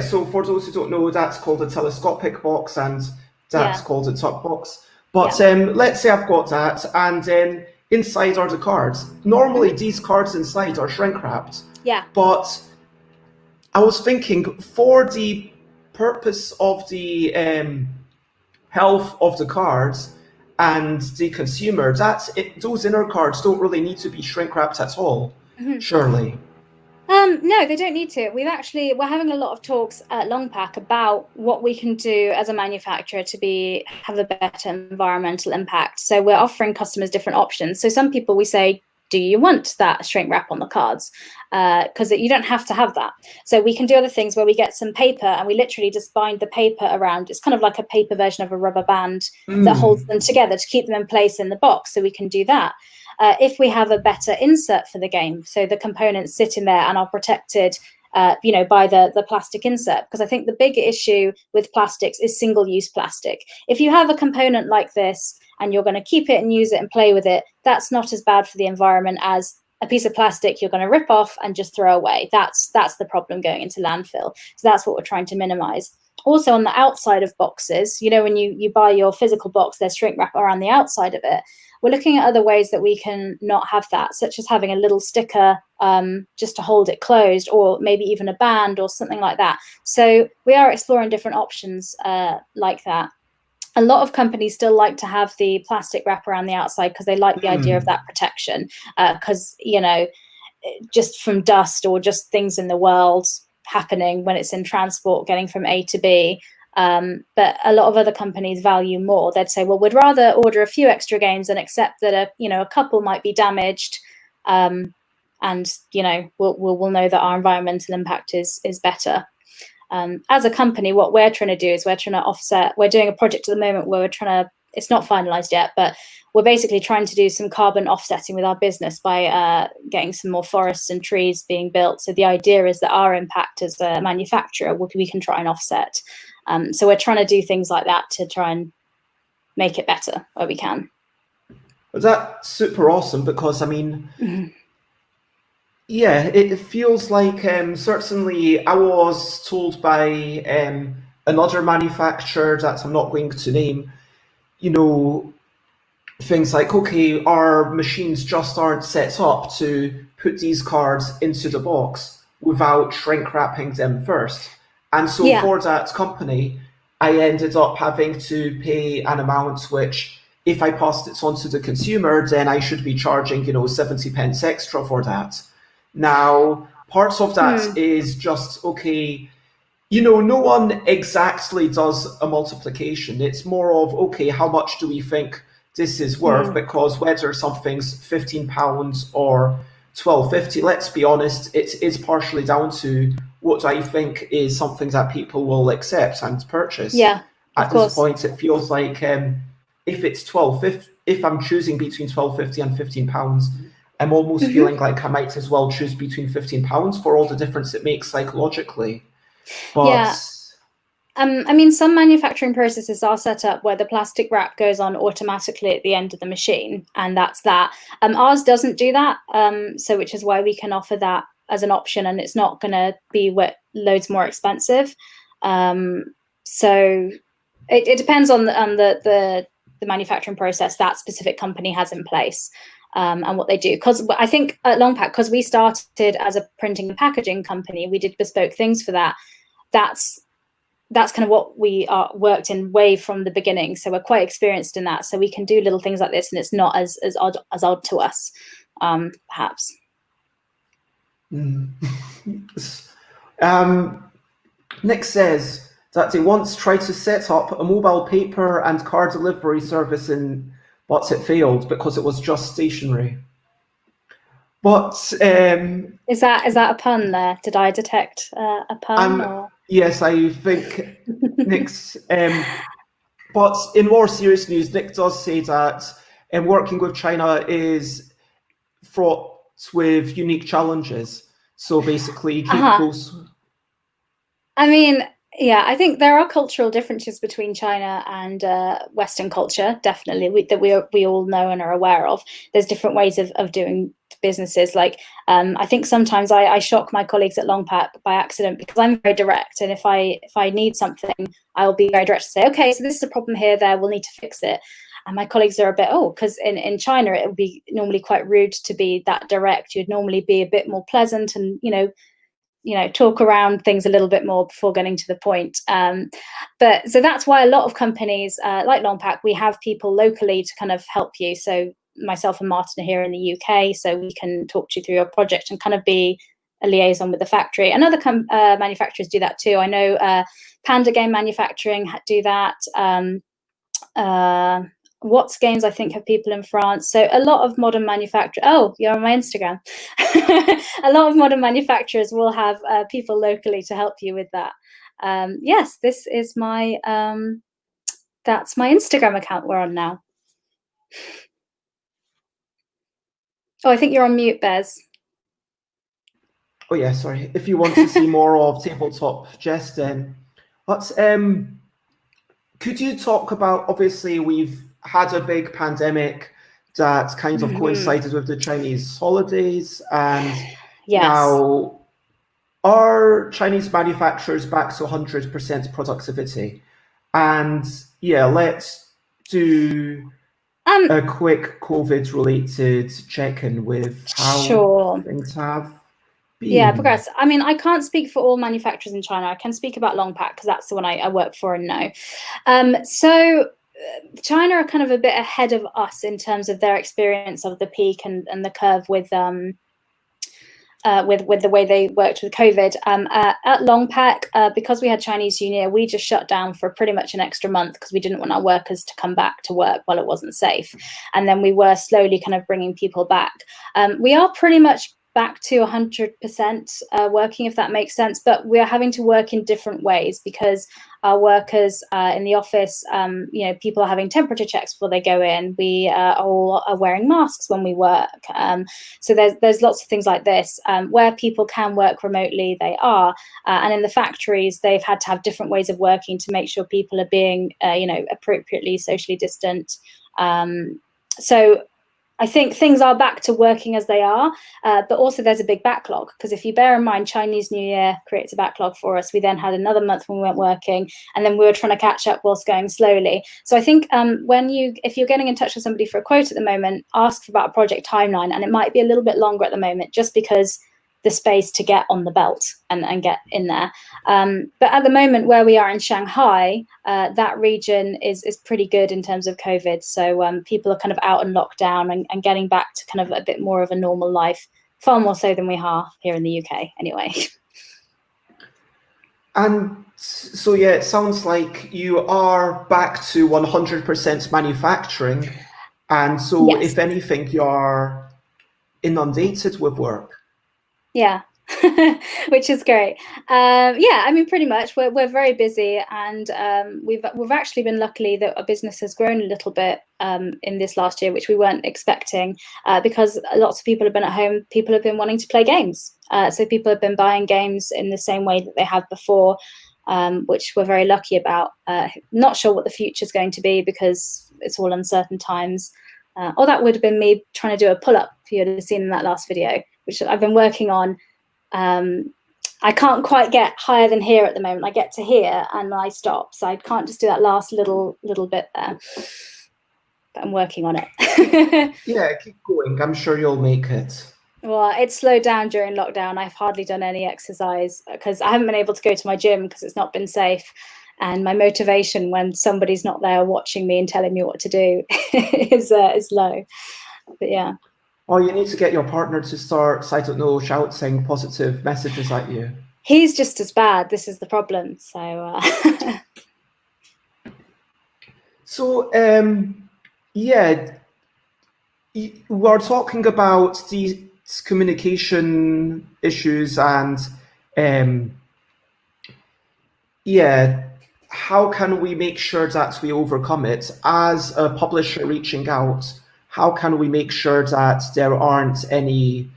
so for those who don't know, that's called a telescopic box, and that's called a tuck box. But let's say I've got that, and inside are the cards. Normally, these cards inside are shrink wrapped. Yeah. But I was thinking, for the purpose of the health of the cards and the consumer, those inner cards don't really need to be shrink wrapped at all, surely. No, they don't need to. We're having a lot of talks at LongPack about what we can do as a manufacturer to have a better environmental impact. So we're offering customers different options. So some people, we say, do you want that shrink wrap on the cards? Because you don't have to have that. So we can do other things where we get some paper and we literally just bind the paper around. It's kind of like a paper version of a rubber band that holds them together to keep them in place in the box. So we can do that. If we have a better insert for the game, so the components sit in there and are protected, by the plastic insert, because I think the big issue with plastics is single-use plastic. If you have a component like this and you're going to keep it and use it and play with it, that's not as bad for the environment as a piece of plastic you're going to rip off and just throw away. That's the problem going into landfill. So that's what we're trying to minimize. Also, on the outside of boxes, when you buy your physical box, there's shrink wrap around the outside of it. We're looking at other ways that we can not have that, such as having a little sticker just to hold it closed, or maybe even a band or something like that. So we are exploring different options like that. A lot of companies still like to have the plastic wrap around the outside because they like the idea of that protection, because, just from dust or just things in the world happening when it's in transport, getting from A to B. But a lot of other companies value more. They'd say, well, we'd rather order a few extra games and accept that a couple might be damaged, and we'll know that our environmental impact is better. As a company, what we're trying to do is we're trying to offset. We're doing a project at the moment where it's not finalized yet, but we're basically trying to do some carbon offsetting with our business by getting some more forests and trees being built. So the idea is that our impact as a manufacturer, we can try and offset. So we're trying to do things like that to try and make it better where we can. That's super awesome, because yeah, it feels like certainly I was told by another manufacturer that I'm not going to name, things like, okay, our machines just aren't set up to put these cards into the box without shrink wrapping them first. And so for that company, I ended up having to pay an amount which, if I passed it on to the consumer, then I should be charging, 70 pence extra for that. Now, part of that is just, okay, no one exactly does a multiplication. It's more of, okay, how much do we think this is worth? Because whether something's £15 or £12.50, let's be honest, it is partially down to what I think is something that people will accept and purchase. Yeah, at this point, it feels like if it's if I'm choosing between £12.50 and £15, I'm almost feeling like I might as well choose between £15 for all the difference it makes psychologically. But some manufacturing processes are set up where the plastic wrap goes on automatically at the end of the machine, and that's that. Ours doesn't do that, so which is why we can offer that as an option, and it's not going to be loads more expensive. So it depends on the manufacturing process that specific company has in place. And what they do, because I think at LongPack, because we started as a printing and packaging company, we did bespoke things for that. That's kind of what we worked in way from the beginning. So we're quite experienced in that. So we can do little things like this, and it's not as odd to us, perhaps. Nick says that he once tried to set up a mobile paper and card delivery service but it failed because it was just stationary. But is that a pun there? Did I detect a pun? Yes, I think Nick's. But in more serious news, Nick does say that working with China is fraught with unique challenges. So basically, keep close. I mean, yeah, I think there are cultural differences between China and Western culture, definitely, that we all know and are aware of. There's different ways of doing businesses. Like, I think sometimes I shock my colleagues at LongPack by accident because I'm very direct, and if I need something, I'll be very direct to say, okay, so this is a problem here, there, we'll need to fix it. And my colleagues are a bit, because in China it would be normally quite rude to be that direct. You'd normally be a bit more pleasant and talk around things a little bit more before getting to the point. But so that's why a lot of companies like LongPack, we have people locally to kind of help you. So myself and Martin are here in the UK, so we can talk to you through your project and kind of be a liaison with the factory. And other manufacturers do that too. I know Panda Game Manufacturing do that. What's Games, I think, have people in France. So a lot of modern manufacturers. Oh, you're on my Instagram. A lot of modern manufacturers will have people locally to help you with that. Yes, this is my. That's my Instagram account we're on now. Oh, I think you're on mute, Bez. Oh yeah, sorry. If you want to see more of Tabletop Jess, then let's could you talk about, obviously we've had a big pandemic that kind of coincided with the Chinese holidays, and yes. Now are Chinese manufacturers back to 100% productivity? And yeah, let's do a quick COVID-related check-in with how things have been. Yeah, progress. I mean, I can't speak for all manufacturers in China. I can speak about LongPack because that's the one I work for and know. So China are kind of a bit ahead of us in terms of their experience of the peak and the curve with the way they worked with COVID. At LongPack, because we had Chinese New Year, we just shut down for pretty much an extra month because we didn't want our workers to come back to work while it wasn't safe. And then we were slowly kind of bringing people back. We are pretty much back to 100% working, if that makes sense, but we're having to work in different ways because our workers in the office, people are having temperature checks before they go in. We all are wearing masks when we work. So there's lots of things like this. Where people can work remotely, they are. And in the factories, they've had to have different ways of working to make sure people are being, appropriately socially distant. So I think things are back to working as they are, but also there's a big backlog because if you bear in mind, Chinese New Year creates a backlog for us. We then had another month when we weren't working, and then we were trying to catch up whilst going slowly. So I think if you're getting in touch with somebody for a quote at the moment, ask about a project timeline, and it might be a little bit longer at the moment just because the space to get on the belt and get in there. But at the moment where we are in Shanghai, that region is pretty good in terms of COVID. So people are kind of out and locked down and getting back to kind of a bit more of a normal life, far more so than we are here in the UK anyway. And so, yeah, it sounds like you are back to 100% manufacturing. And so yes. If anything, you're inundated with work. Yeah, which is great. Yeah, I mean, pretty much we're very busy, and we've actually been lucky that our business has grown a little bit in this last year, which we weren't expecting, because lots of people have been at home. People have been wanting to play games, so people have been buying games in the same way that they have before, which we're very lucky about. Not sure what the future is going to be because it's all uncertain times. Or that would have been me trying to do a pull-up, if you had seen in that last video, which I've been working on. I can't quite get higher than here at the moment. I get to here and I stop, so I can't just do that last little bit there. But I'm working on it. Yeah, keep going. I'm sure you'll make it. Well, it slowed down during lockdown. I've hardly done any exercise because I haven't been able to go to my gym because it's not been safe. And my motivation when somebody's not there watching me and telling me what to do is low. But yeah. Well, you need to get your partner to start, I don't know, shouting positive messages at you. He's just as bad. This is the problem. So, yeah, we're talking about these communication issues and, yeah, how can we make sure that we overcome it? As a publisher reaching out, how can we make sure that there aren't any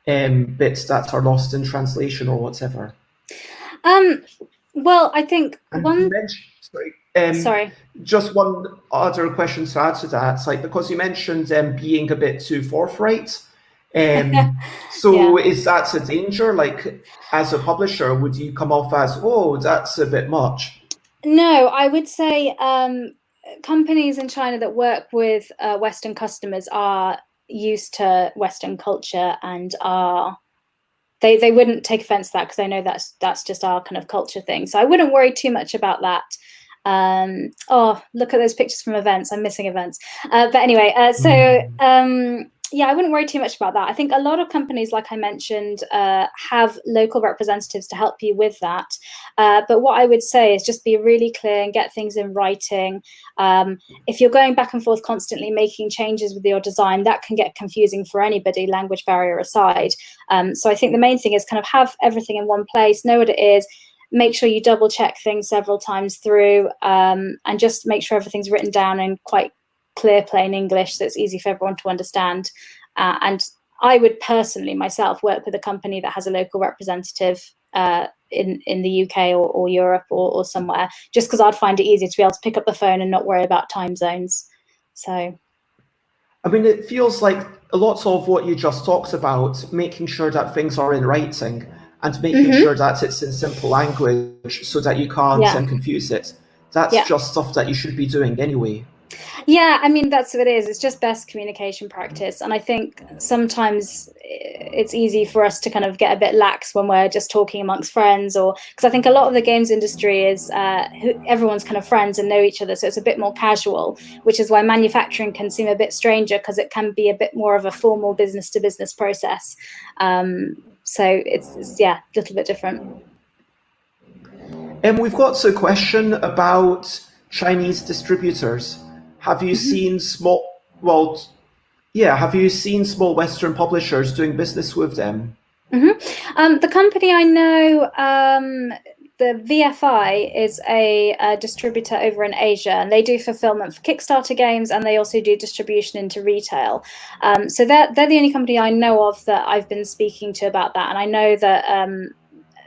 bits that are lost in translation or whatever? Well, I think And you one. mentioned, sorry, Sorry. just one other question to add to that. It's like, because you mentioned being a bit too forthright. So Yeah. is that a danger? Like, as a publisher, would you come off as, oh, that's a bit much? No, I would say companies in China that work with Western customers are used to Western culture and are they wouldn't take offense to that because they know that's just our kind of culture thing. So I wouldn't worry too much about that. Oh, look at those pictures from events. I'm missing events. But anyway, Mm. yeah, I wouldn't worry too much about that. I think a lot of companies, like I mentioned, have local representatives to help you with that. But what I would say is just be really clear and get things in writing. If you're going back and forth constantly making changes with your design, that can get confusing for anybody, language barrier aside. So I think the main thing is kind of have everything in one place, know what it is, make sure you double check things several times through, and just make sure everything's written down in quite clear, plain English so it's easy for everyone to understand. And I would personally myself work with a company that has a local representative in the UK or Europe or somewhere, just because I'd find it easier to be able to pick up the phone and not worry about time zones. So I mean, it feels like a lot of what you just talked about, making sure that things are in writing and making mm-hmm. sure that it's in simple language so that you can't Yeah. confuse it. That's Yeah. just stuff that you should be doing anyway. Yeah, I mean, that's what it is. It's just best communication practice. And I think sometimes it's easy for us to kind of get a bit lax when we're just talking amongst friends, or because I think a lot of the games industry is everyone's kind of friends and know each other. So it's a bit more casual, which is why manufacturing can seem a bit stranger because it can be a bit more of a formal business to business process. So it's, yeah, a little bit different. And we've got a question about Chinese distributors. Have you Mm-hmm. seen small, well, yeah, have you seen small Western publishers doing business with them? Mm-hmm. The company I know, the VFI is a distributor over in Asia, and they do fulfillment for Kickstarter games, and they also do distribution into retail. So they're the only company I know of that I've been speaking to about that, and I know that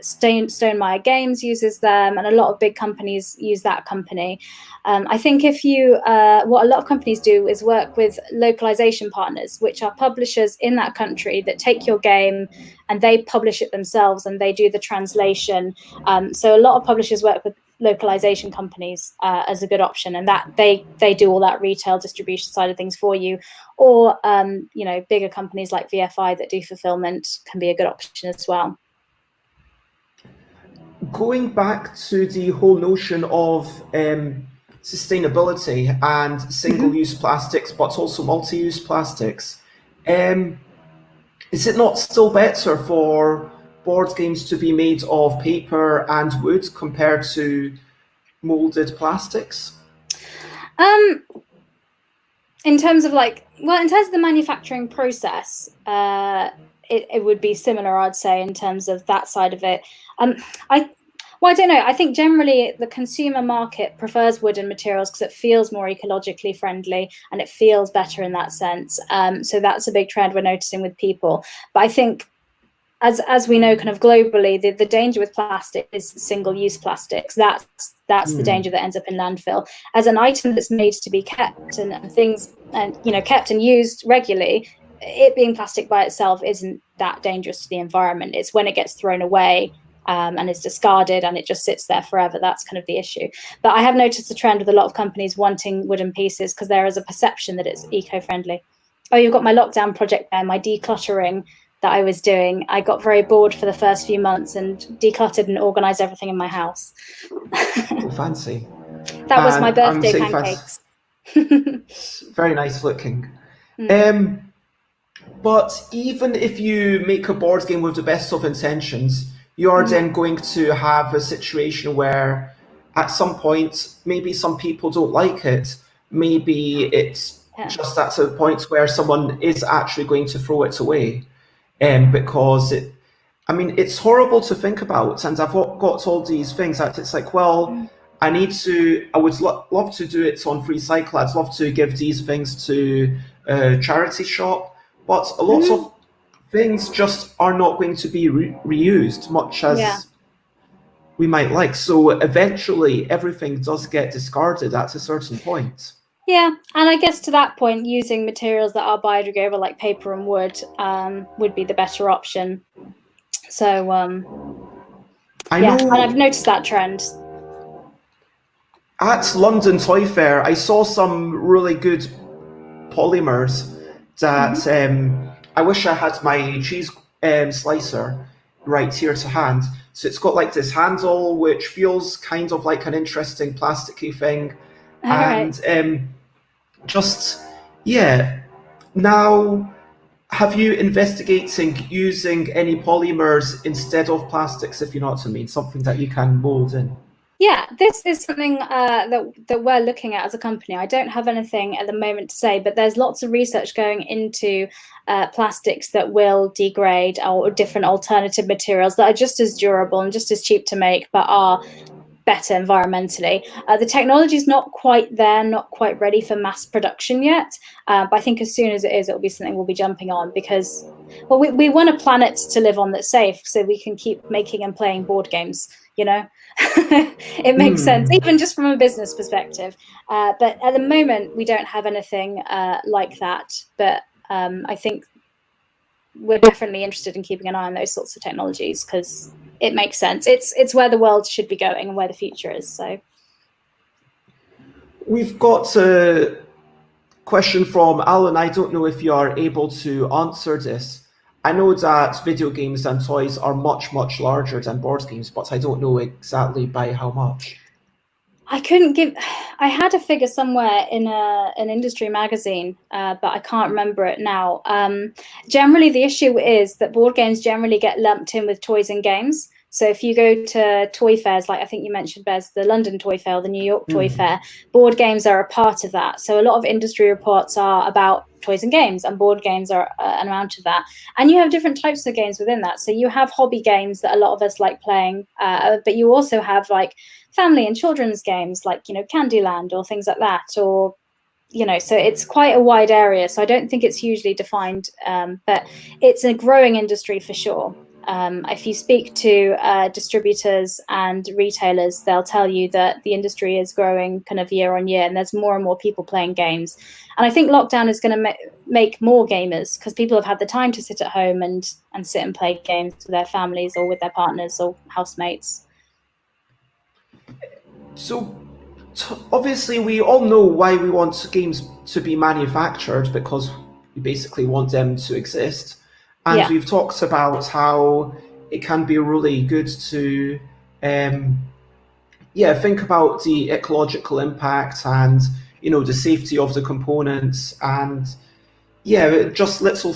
Stonemeyer Games uses them, and a lot of big companies use that company. I think if you, what a lot of companies do is work with localization partners, which are publishers in that country that take your game and they publish it themselves and they do the translation. So a lot of publishers work with localization companies as a good option, and that they do all that retail distribution side of things for you. Or bigger companies like VFI that do fulfillment can be a good option as well. Going back to the whole notion of sustainability and Mm-hmm. single-use plastics, but also multi-use plastics, um, is it not still better for board games to be made of paper and wood compared to molded plastics? Um, in terms of in terms of the manufacturing process, it would be similar, I'd say, in terms of that side of it. Um, I Well, I don't know. I think generally the consumer market prefers wooden materials because it feels more ecologically friendly and it feels better in that sense. So that's a big trend we're noticing with people. But I think as we know kind of globally, the danger with plastic is single-use plastics. That's the danger that ends up in landfill. As an item that's made to be kept and things and kept and used regularly, it being plastic by itself isn't that dangerous to the environment. It's when it gets thrown away and is discarded and it just sits there forever. That's kind of the issue. But I have noticed a trend with a lot of companies wanting wooden pieces because there is a perception that it's eco-friendly. Oh, you've got my lockdown project there, my decluttering that I was doing. I got very bored for the first few months and decluttered and organized everything in my house. Oh, fancy. That was my And I'm birthday saying fancy. pancakes. It's very nice looking. Mm. But even if you make a board game with the best of intentions, you are then going to have a situation where at some point, maybe some people don't like it. Maybe it's Yeah. just at a point where someone is actually going to throw it away. Because I mean, it's horrible to think about. And I've got all these things that it's like, well, I would love to do it on Free Cycle. I'd love to give these things to a charity shop. But a lot Mm-hmm. of things just are not going to be reused, much Yeah. as we might like. So eventually everything does get discarded at a certain point. Yeah, and I guess to that point, using materials that are biodegradable, like paper and wood, would be the better option. So, I yeah, know and I've noticed that trend. at London Toy Fair, I saw some really good polymers that I wish I had my cheese slicer right here to hand. So it's got like this handle, which feels kind of like an interesting plasticky thing. All right. And just, yeah. Now, have you investigating using any polymers instead of plastics, if you know what I mean? Something that you can mold in? Yeah, this is something that we're looking at as a company. I don't have anything at the moment to say, but there's lots of research going into plastics that will degrade, or different alternative materials that are just as durable and just as cheap to make, but are better environmentally. The technology is not quite there, not quite ready for mass production yet. But I think as soon as it is, it'll be something we'll be jumping on, because, well, we want a planet to live on that's safe, so we can keep making and playing board games, you know? It makes sense, even just from a business perspective. But at the moment, we don't have anything like that. But I think we're definitely interested in keeping an eye on those sorts of technologies, because it makes sense. It's where the world should be going and where the future is. So We've got a question from Alan. I don't know if you are able to answer this. I know that video games and toys are much, much larger than board games, but I don't know exactly by how much. I couldn't give. I had a figure somewhere in an industry magazine, but I can't remember it now. Generally, the issue is that board games generally get lumped in with toys and games. So if you go to toy fairs, like I think you mentioned, Bez, the London Toy Fair, or the New York Toy Fair, board games are a part of that. So a lot of industry reports are about toys and games, and board games are an amount of that. And you have different types of games within that. So you have hobby games that a lot of us like playing, but you also have like family and children's games, like, you know, Candyland or things like that, or, you know, so it's quite a wide area. So I don't think it's hugely defined, but it's a growing industry for sure. If you speak to distributors and retailers, they'll tell you that the industry is growing kind of year on year, and there's more and more people playing games. And I think lockdown is going to make more gamers, because people have had the time to sit at home and sit and play games with their families or with their partners or housemates. So obviously we all know why we want games to be manufactured, because we basically want them to exist. And we've talked about how it can be really good to think about the ecological impact and, you know, the safety of the components, and just little.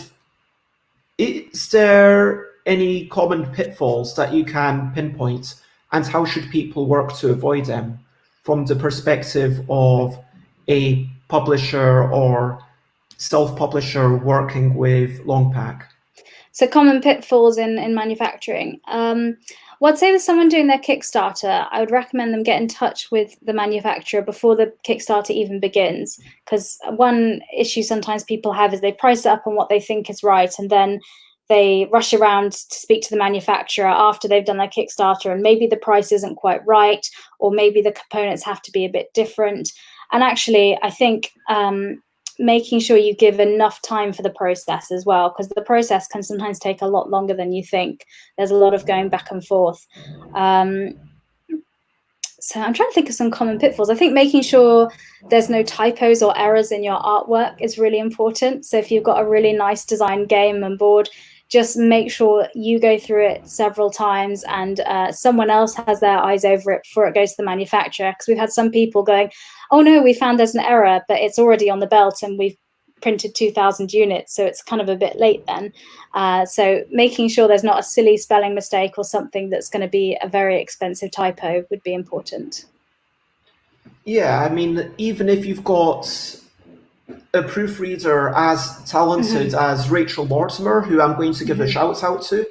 Is there any common pitfalls that you can pinpoint, and how should people work to avoid them from the perspective of a publisher or self-publisher working with LongPack? So common pitfalls in manufacturing. Well, I'd say with someone doing their Kickstarter, I would recommend them get in touch with the manufacturer before the Kickstarter even begins, because one issue sometimes people have is they price it up on what they think is right, and then they rush around to speak to the manufacturer after they've done their Kickstarter, and maybe the price isn't quite right, or maybe the components have to be a bit different. And actually, I think making sure you give enough time for the process as well, because the process can sometimes take a lot longer than you think. There's a lot of going back and forth. So I'm trying to think of some common pitfalls. I think making sure there's no typos or errors in your artwork is really important. So if you've got a really nice design game and board, just make sure you go through it several times, and someone else has their eyes over it before it goes to the manufacturer. Because we've had some people going, oh no, we found there's an error, but it's already on the belt and we've printed 2,000 units, so it's kind of a bit late then. So making sure there's not a silly spelling mistake or something that's going to be a very expensive typo would be important. Yeah, I mean, even if you've got a proofreader as talented as Rachel Mortimer, who I'm going to give a shout out to.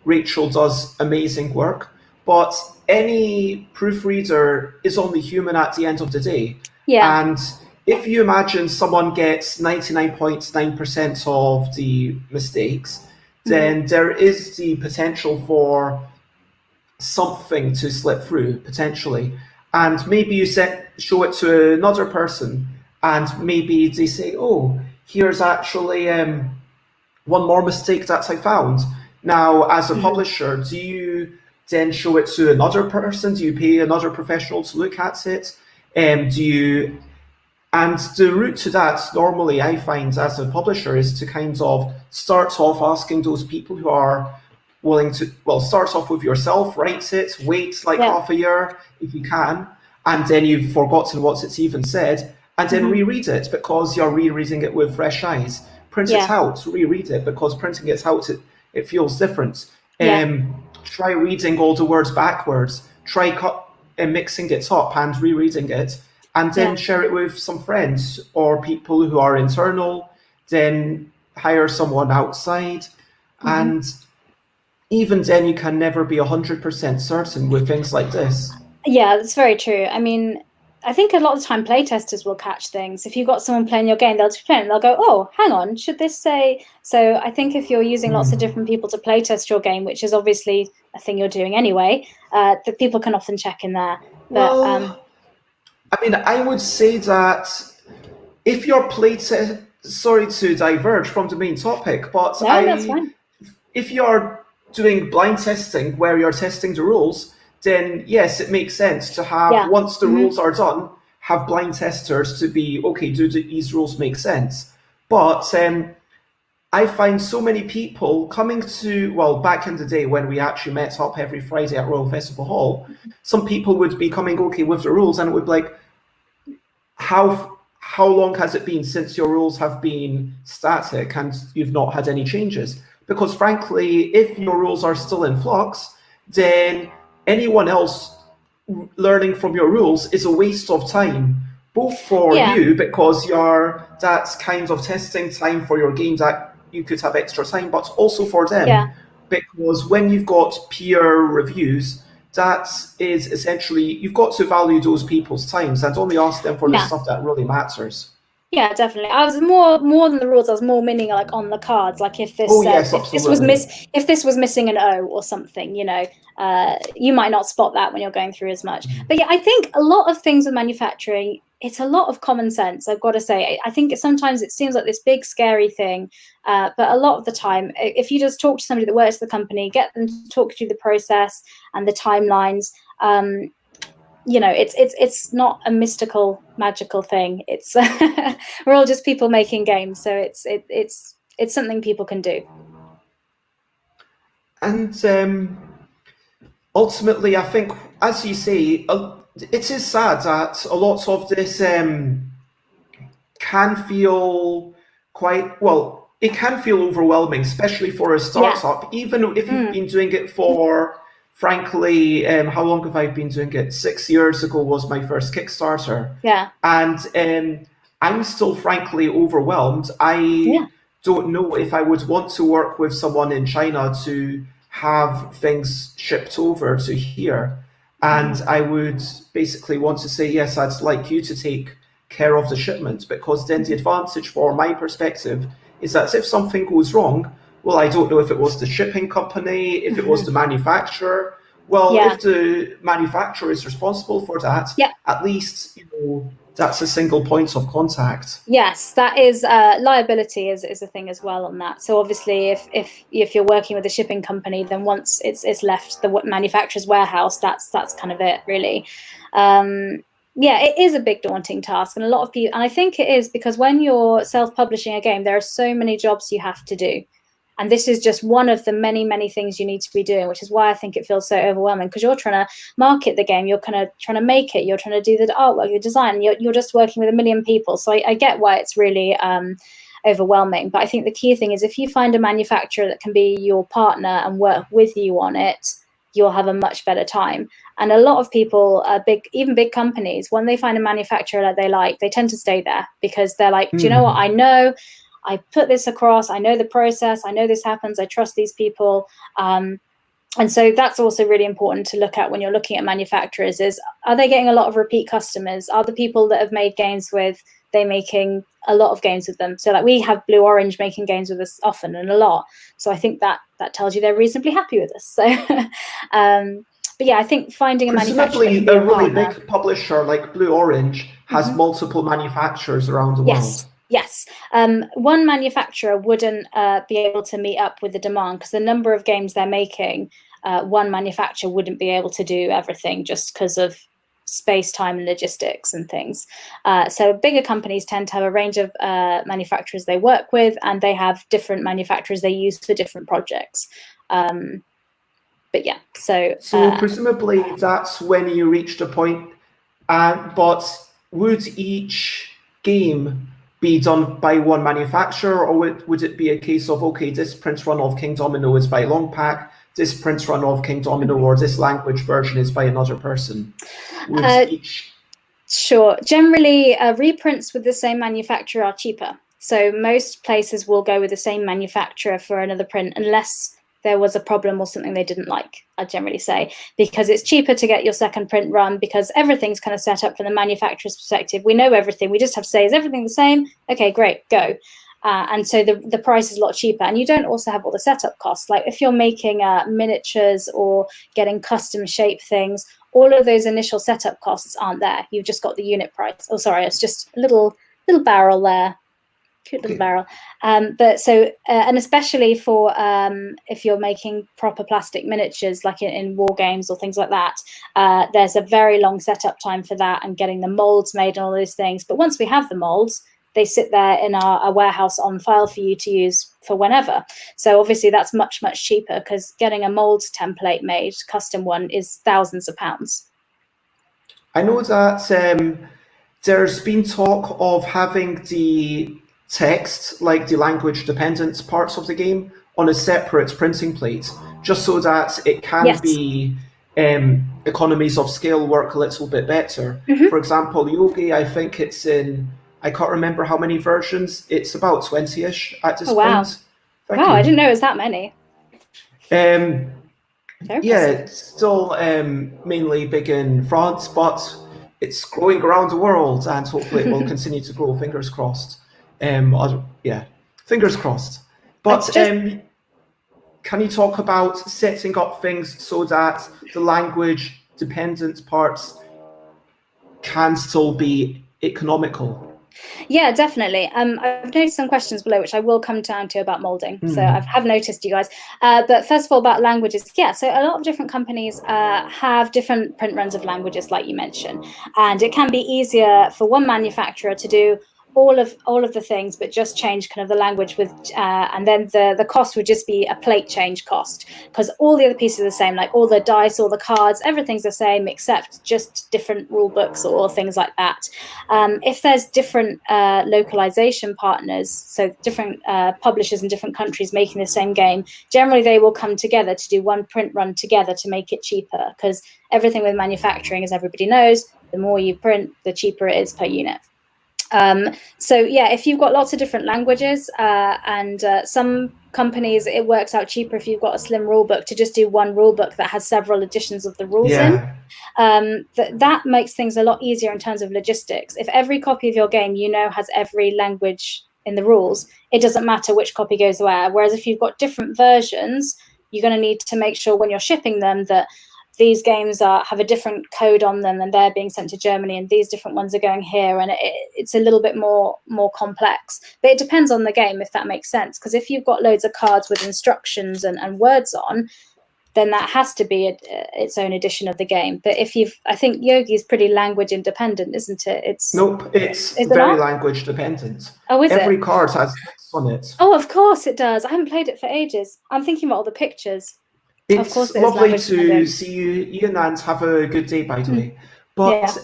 Rachel does amazing work, but any proofreader is only human at the end of the day. Yeah. And if you imagine someone gets 99.9% of the mistakes, then there is the potential for something to slip through, potentially. And maybe you show it to another person, and maybe they say, oh, here's actually one more mistake that I found. Now, as a publisher, do you then show it to another person? Do you pay another professional to look at it? And the route to that, normally, I find as a publisher, is to kind of start off asking those people who are willing to, well, start off with yourself, write it, wait like half a year if you can, and then you've forgotten what it's even said, and then reread it because you're rereading it with fresh eyes. Print it out, reread it, because printing it out, it feels different. Try reading all the words backwards, try mixing it up and rereading it, and then share it with some friends or people who are internal, then hire someone outside. And even then, you can never be 100% certain with things like this. Yeah, that's very true. I mean, I think a lot of the time playtesters will catch things. If you've got someone playing your game, they'll just play it and they'll go, oh, hang on, should this say? So I think if you're using lots of different people to playtest your game, which is obviously a thing you're doing anyway, that people can often check in there. But, well, I mean, I would say that if you're sorry to diverge from the main topic, but that's fine. If you're doing blind testing where you're testing the rules, then yes, it makes sense to have, once the rules are done, have blind testers to be, okay, do these rules make sense? But I find so many people coming to, well, back in the day when we actually met up every Friday at Royal Festival Hall, some people would be coming, okay, with the rules, and it would be like, how long has it been since your rules have been static and you've not had any changes? Because frankly, if your rules are still in flux, then anyone else learning from your rules is a waste of time, both for you, because that's kind of testing time for your game that you could have extra time, but also for them, because when you've got peer reviews, that is essentially, you've got to value those people's times and only ask them for the stuff that really matters. Yeah, definitely. I was more than the rules. I was more meaning like on the cards, like if this if this was missing an O or something, you know, you might not spot that when you're going through as much. But yeah, I think a lot of things with manufacturing, it's a lot of common sense. I've got to say, I think sometimes it seems like this big scary thing, but a lot of the time, if you just talk to somebody that works for the company, get them to talk through the process and the timelines. You know, it's not a mystical, magical thing. It's we're all just people making games, so it's something people can do. And ultimately, I think, as you say, it is sad that a lot of this can feel quite, well, it can feel overwhelming, especially for a startup, even if you've been doing it for, frankly, how long have I been doing it? 6 years ago was my first Kickstarter. And I'm still, frankly, overwhelmed. I don't know if I would want to work with someone in China to have things shipped over to here. And I would basically want to say, yes, I'd like you to take care of the shipment, because then the advantage for my perspective is that if something goes wrong, well, I don't know if it was the shipping company, if it was the manufacturer. Well, if the manufacturer is responsible for that, at least, you know, that's a single point of contact. Yes, that is liability is a thing as well on that. So obviously, if you're working with a shipping company, then once it's left the manufacturer's warehouse, that's kind of it, really. Yeah, it is a big daunting task, and a lot of people, and I think it is because when you're self-publishing a game, there are so many jobs you have to do. And this is just one of the many, many things you need to be doing, which is why I think it feels so overwhelming, because you're trying to market the game, you're kind of trying to make it, you're trying to do the artwork, your design, you're just working with a million people. So I get why it's really overwhelming. But I think the key thing is if you find a manufacturer that can be your partner and work with you on it, you'll have a much better time. And a lot of people, even big companies, when they find a manufacturer that they like, they tend to stay there because they're like, do you know what, I put this across, I know the process, I know this happens, I trust these people. And so that's also really important to look at when you're looking at manufacturers is, are they getting a lot of repeat customers? Are the people that have made games with they making a lot of games with them. So like we have Blue Orange making games with us often and a lot. So I think that tells you they're reasonably happy with us. So but yeah, I think finding a manufacturer Presumably a really big publisher like Blue Orange has multiple manufacturers around the world. Yes. One manufacturer wouldn't be able to meet up with the demand because the number of games they're making, one manufacturer wouldn't be able to do everything just because of space, time, and logistics and things. So bigger companies tend to have a range of manufacturers they work with, and they have different manufacturers they use for different projects. But yeah, so presumably that's when you reached a point. But would each game be done by one manufacturer, or would it be a case of, okay, this print run of King Domino is by LongPack, this print run of King Domino or this language version is by another person? Sure. Generally, reprints with the same manufacturer are cheaper. So most places will go with the same manufacturer for another print unless there was a problem or something they didn't like, I'd generally say, because it's cheaper to get your second print run because everything's kind of set up from the manufacturer's perspective. We know everything. We just have to say, is everything the same? Okay, great, go. And so the price is a lot cheaper. And you don't also have all the setup costs. Like if you're making miniatures or getting custom shape things, all of those initial setup costs aren't there. You've just got the unit price. Oh, sorry, it's just a little barrel there. Cute little barrel. But so, and especially for if you're making proper plastic miniatures, like in war games or things like that, there's a very long setup time for that and getting the molds made and all those things. But once we have the molds, they sit there in our warehouse on file for you to use for whenever. So obviously that's much, much cheaper because getting a mold template made, custom one, is thousands of pounds. I know that there's been talk of having the text, like the language dependent parts of the game, on a separate printing plate, just so that it can be economies of scale work a little bit better. For example, Yogi, I think it's in, I can't remember how many versions, it's about 20-ish at this point. Wow, I didn't know it was that many. Yeah, it's still mainly big in France, but it's growing around the world, and hopefully it will continue to grow, fingers crossed. Yeah, fingers crossed. But can you talk about setting up things so that the language dependent parts can still be economical? Yeah, definitely. I've noticed some questions below, which I will come down to about molding. So I have noticed you guys. But first of all, about languages. Yeah, so a lot of different companies have different print runs of languages, like you mentioned. And it can be easier for one manufacturer to do all of the things, but just change kind of the language with, and then the cost would just be a plate change cost, because all the other pieces are the same, like all the dice, all the cards, everything's the same except just different rule books or things like that. If there's different localization partners, so different publishers in different countries making the same game, generally they will come together to do one print run together to make it cheaper, because everything with manufacturing, as everybody knows, the more you print, the cheaper it is per unit. So yeah, if you've got lots of different languages and some companies, it works out cheaper if you've got a slim rule book to just do one rule book that has several editions of the rules in. That makes things a lot easier in terms of logistics. If every copy of your game, has every language in the rules, it doesn't matter which copy goes where. Whereas if you've got different versions, you're going to need to make sure when you're shipping them that these games have a different code on them and they're being sent to Germany, and these different ones are going here, and it's a little bit more complex. But it depends on the game, if that makes sense, because if you've got loads of cards with instructions and words on, then that has to be its own edition of the game. But I think Yogi is pretty language independent, isn't it? Nope, it's very language dependent. Oh, is Every card has text on it. Oh, of course it does. I haven't played it for ages. I'm thinking about all the pictures. It's lovely to see you, Ian, and have a good day, by the way. But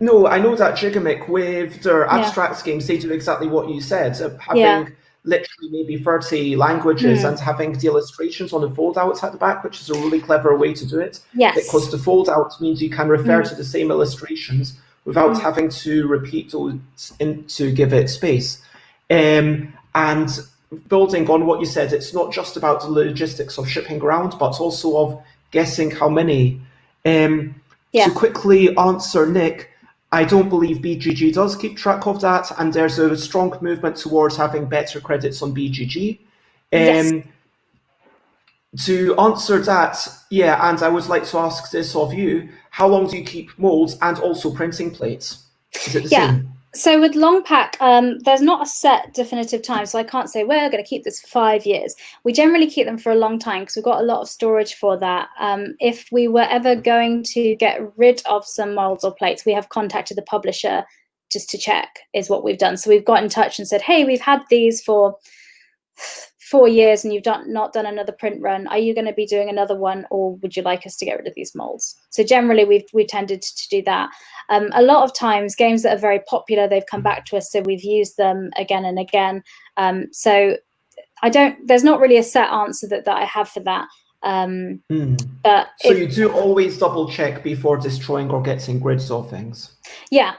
no, I know that Gigamic, with their abstracts games, they do exactly what you said, having literally maybe 30 languages and having the illustrations on the foldouts at the back, which is a really clever way to do it. Yes. Because the foldout means you can refer to the same illustrations without having to repeat those to give it space. And building on what you said, it's not just about the logistics of shipping around, but also of guessing how many. To quickly answer Nick, I don't believe BGG does keep track of that, and there's a strong movement towards having better credits on BGG. Yes. To answer that, yeah, and I would like to ask this of you, how long do you keep molds and also printing plates? Is it the same? So with LongPack, there's not a set definitive time, so I can't say we're going to keep this for 5 years. We generally keep them for a long time because we've got a lot of storage for that. If we were ever going to get rid of some molds or plates, we have contacted the publisher just to check, is what we've done. So we've got in touch and said, hey, we've had these for 4 years and you've not done another print run. Are you going to be doing another one, or would you like us to get rid of these molds? So generally we've tended to do that. A lot of times games that are very popular, they've come back to us, so we've used them again and again. So there's not really a set answer that I have for that. But so you do always double check before destroying or getting rid of things? Yeah,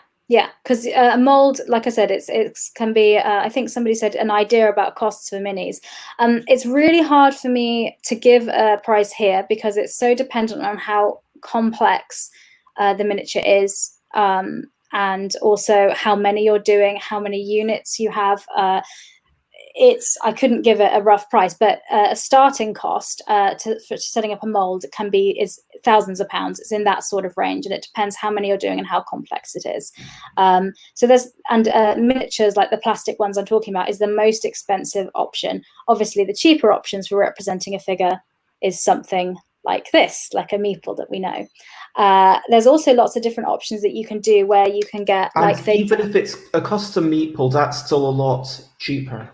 because a mold, like I said, it can be, I think somebody said, an idea about costs for minis. It's really hard for me to give a price here because it's so dependent on how complex the miniature is, and also how many you're doing, how many units you have. I couldn't give it a rough price, but a starting cost for setting up a mold is thousands of pounds. It's in that sort of range, and it depends how many you're doing and how complex it is. So miniatures like the plastic ones I'm talking about is the most expensive option. Obviously, the cheaper options for representing a figure is something like this, like a meeple that we know. There's also lots of different options that you can do where you can get even if it's a custom meeple, that's still a lot cheaper.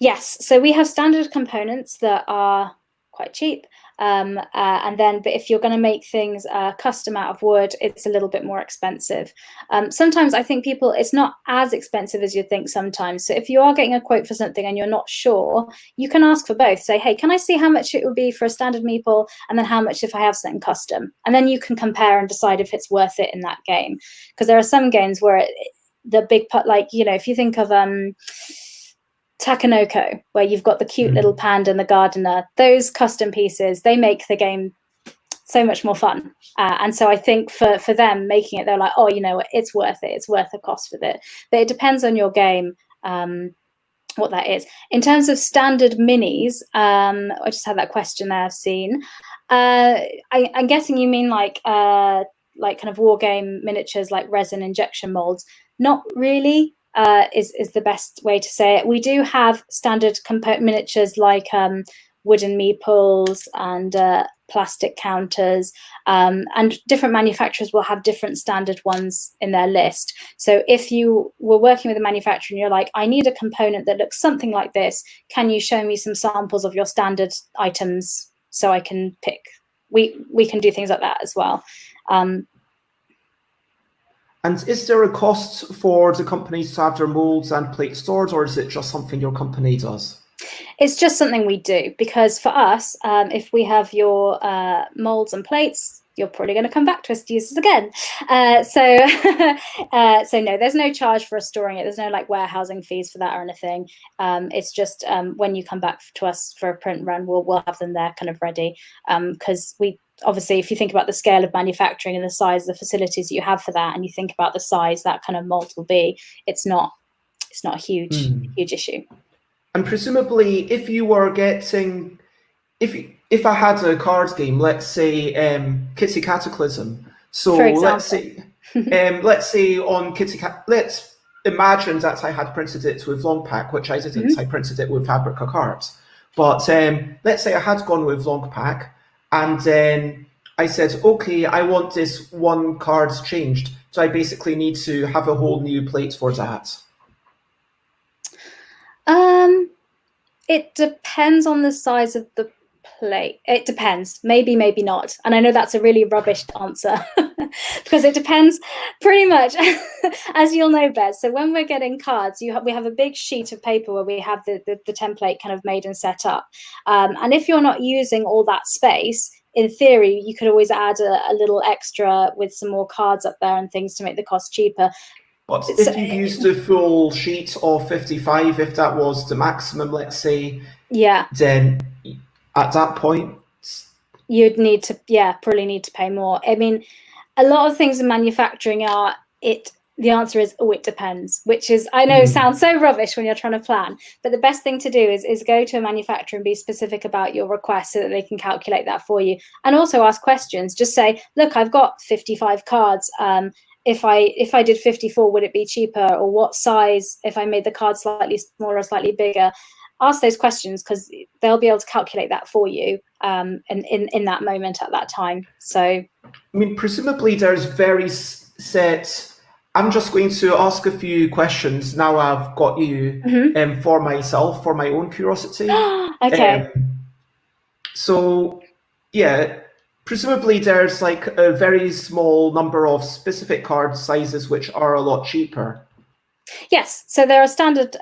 Yes, so we have standard components that are quite cheap, but if you're going to make things custom out of wood, it's a little bit more expensive. Sometimes I think it's not as expensive as you think sometimes. So if you are getting a quote for something and you're not sure, you can ask for both. Say, hey, can I see how much it would be for a standard meeple, and then how much if I have something custom? And then you can compare and decide if it's worth it in that game. Because there are some games where the big part, like, if you think of Takanoko, where you've got the cute little panda and the gardener, those custom pieces, they make the game so much more fun. And so I think for them making it, they're like, oh, it's worth it. It's worth the cost for it. But it depends on your game, what that is. In terms of standard minis, I just had that question there I've seen. I'm guessing you mean like kind of war game miniatures, like resin injection molds. Not really. Is the best way to say it. We do have standard miniatures like wooden meeples and plastic counters, and different manufacturers will have different standard ones in their list. So if you were working with a manufacturer and you're like, I need a component that looks something like this, can you show me some samples of your standard items so I can pick? We can do things like that as well. And is there a cost for the companies to have their molds and plates stored, or is it just something your company does? It's just something we do, because for us, if we have your molds and plates, you're probably going to come back to us to use this again. So no, there's no charge for us storing it. There's no like warehousing fees for that or anything. It's just when you come back to us for a print run, we'll have them there kind of ready, because obviously, if you think about the scale of manufacturing and the size of the facilities that you have for that, and you think about the size that kind of mold will be, it's not a huge issue. And presumably, if you were getting, if I had a card game, let's say Kitty Cataclysm. So let's say on Kitty let's imagine that I had printed it with LongPack, which I didn't. I printed it with Fabrica cards. But let's say I had gone with LongPack, and then I said, okay, I want this one card changed. So I basically need to have a whole new plate for that. It depends on the size of the plate. It depends. Maybe, maybe not. And I know that's a really rubbish answer because it depends pretty much, as you'll know, Bez. So when we're getting cards, we have a big sheet of paper where we have the template kind of made and set up. And if you're not using all that space, in theory, you could always add a little extra with some more cards up there and things to make the cost cheaper. But if you used a full sheet of 55, if that was the maximum, let's say, then at that point, you'd need to, probably need to pay more. I mean, a lot of things in manufacturing are the answer is, oh, it depends, which is, I know, sounds so rubbish when you're trying to plan, but the best thing to do is go to a manufacturer and be specific about your request so that they can calculate that for you. And also ask questions. Just say, look, I've got 55 cards. If I did 54, would it be cheaper? Or what size, if I made the card slightly smaller or slightly bigger? Ask those questions, because they'll be able to calculate that for you in that moment at that time. So, I mean, presumably there's very set. I'm just going to ask a few questions now I've got you for myself, for my own curiosity. Okay. So, yeah, presumably there's like a very small number of specific card sizes which are a lot cheaper. Yes, so there are standard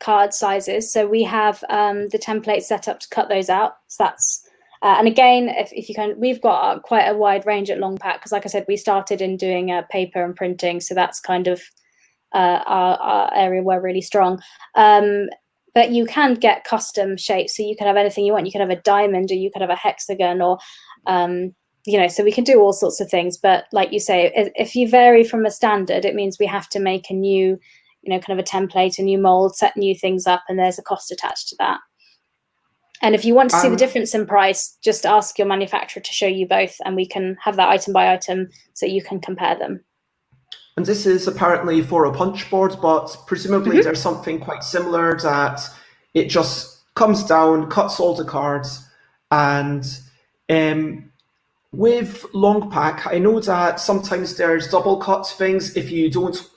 card sizes. So we have the template set up to cut those out. So that's and again, if you can, we've got quite a wide range at LongPack, because, like I said, we started in doing paper and printing, so that's kind of our area we're really strong. But you can get custom shapes, so you can have anything you want. You can have a diamond, or you could have a hexagon, or so we can do all sorts of things. But like you say, if you vary from a standard, it means we have to make a new, kind of a template, a new mold, set new things up, and there's a cost attached to that. And if you want to see the difference in price, just ask your manufacturer to show you both, and we can have that item by item so you can compare them. And this is apparently for a punch board, but presumably there's something quite similar that it just comes down, cuts all the cards. And with LongPack, I know that sometimes there's double cut things if you don't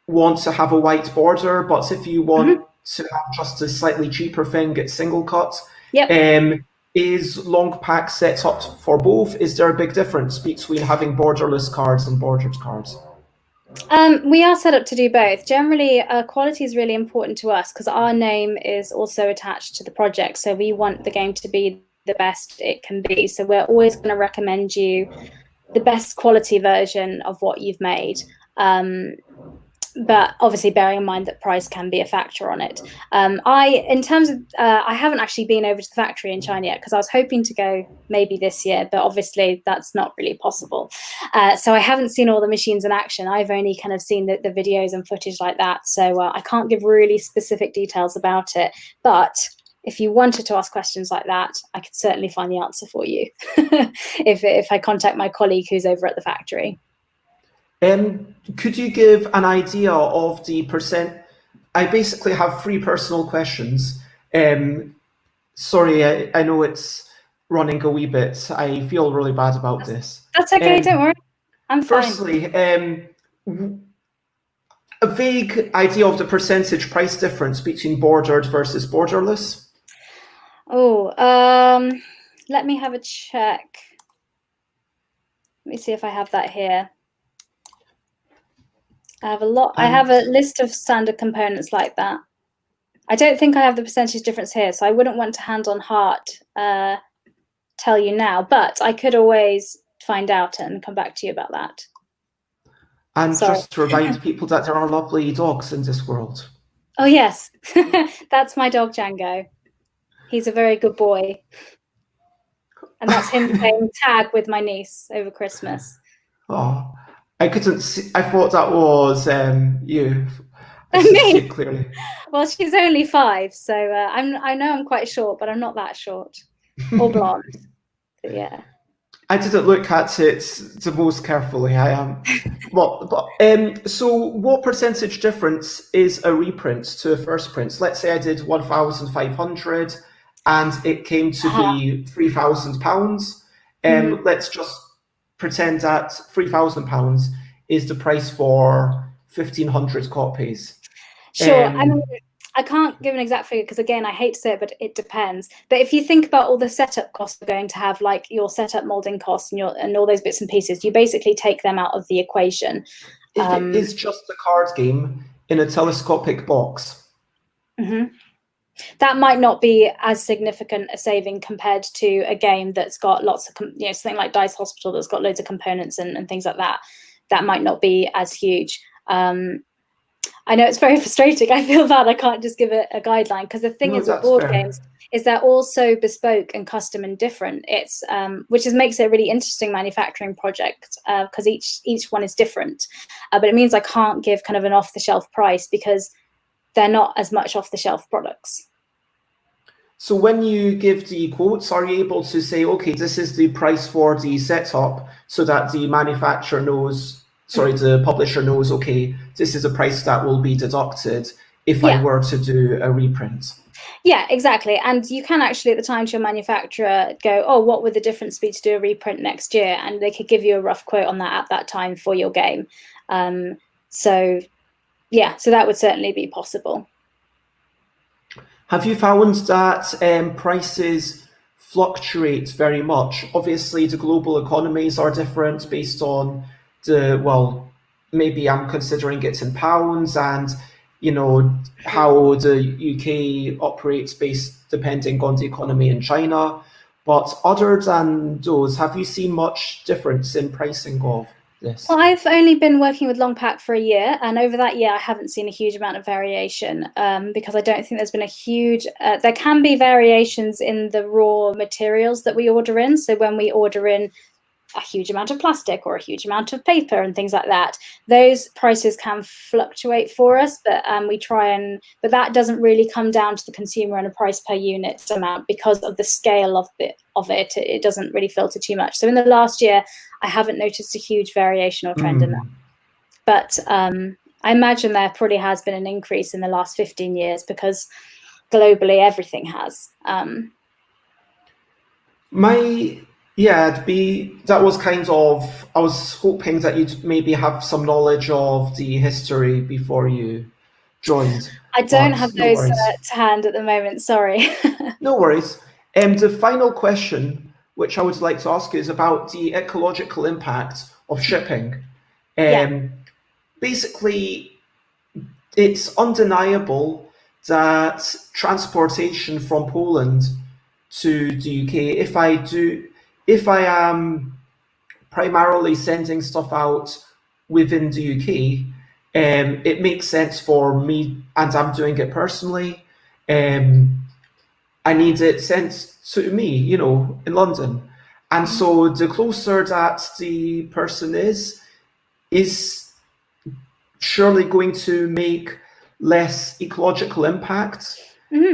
want to have a white border, but if you want to have just a slightly cheaper thing, get single cut. Yep. Is LongPack set up for both? Is there a big difference between having borderless cards and bordered cards? We are set up to do both. Generally, quality is really important to us, because our name is also attached to the project. So we want the game to be the best it can be. So we're always going to recommend you the best quality version of what you've made. But obviously bearing in mind that price can be a factor on it. I haven't actually been over to the factory in China yet, because I was hoping to go maybe this year, but obviously that's not really possible. So I haven't seen all the machines in action. I've only kind of seen the videos and footage like that. So I can't give really specific details about it. But if you wanted to ask questions like that, I could certainly find the answer for you if I contact my colleague who's over at the factory. Could you give an idea of the percent? I basically have 3 personal questions. Sorry, I know it's running a wee bit. I feel really bad about this. That's okay, don't worry. I'm fine. Firstly, a vague idea of the percentage price difference between bordered versus borderless. Oh, let me have a check. Let me see if I have that here. I have a lot. I have a list of standard components like that. I don't think I have the percentage difference here, so I wouldn't want to hand on heart tell you now, but I could always find out and come back to you about that. And just to remind people that there are lovely dogs in this world. Oh yes, that's my dog Django. He's a very good boy. And that's him playing tag with my niece over Christmas. Oh. I couldn't see. I thought that was you. I see it clearly. Well, she's only 5, so I know I'm quite short, but I'm not that short or blonde. So, yeah. I didn't look at it the most carefully. I am. So what percentage difference is a reprint to a first print? Let's say I did 1,500, and it came to be £3,000. Let's just pretend that £3,000 is the price for 1,500 copies. Sure. I mean, I can't give an exact figure because, again, I hate to say it, but it depends. But if you think about all the setup costs you're going to have, like your setup molding costs and all those bits and pieces, you basically take them out of the equation. If it is just a card game in a telescopic box. That might not be as significant a saving compared to a game that's got lots of, something like Dice Hospital that's got loads of components and things like that. That might not be as huge. I know it's very frustrating. I feel bad I can't just give a guideline, because the thing is with board games, is they're all so bespoke and custom and different. It's which makes it a really interesting manufacturing project because each one is different. But it means I can't give kind of an off-the-shelf price because they're not as much off-the-shelf products. So when you give the quotes, are you able to say, okay, this is the price for the setup, so that the manufacturer knows, the publisher knows, okay, this is the price that will be deducted if I were to do a reprint? Yeah, exactly. And you can actually at the time to your manufacturer go, oh, what would the difference be to do a reprint next year? And they could give you a rough quote on that at that time for your game. So that would certainly be possible. Have you found that prices fluctuate very much? Obviously, the global economies are different based on maybe I'm considering it in pounds, and how the UK operates depending on the economy in China. But other than those, have you seen much difference in pricing of this? Well, I've only been working with LongPack for a year, and over that year I haven't seen a huge amount of variation because I don't think there's been a huge, there can be variations in the raw materials that we order in. So when we order in a huge amount of plastic or a huge amount of paper and things like that, those prices can fluctuate for us, but but that doesn't really come down to the consumer and a price per unit amount because of the scale of it. It doesn't really filter too much. So in the last year, I haven't noticed a huge variation or trend in that. But I imagine there probably has been an increase in the last 15 years because globally everything has. That was kind of, I was hoping that you'd maybe have some knowledge of the history before you joined. I don't have those to hand at the moment, sorry. No worries. The final question, which I would like to ask you, is about the ecological impact of shipping. Basically, it's undeniable that transportation from Poland to the UK, if I am primarily sending stuff out within the UK, it makes sense for me, and I'm doing it personally. I need it sent to me, in London. And so the closer that the person is surely going to make less ecological impact.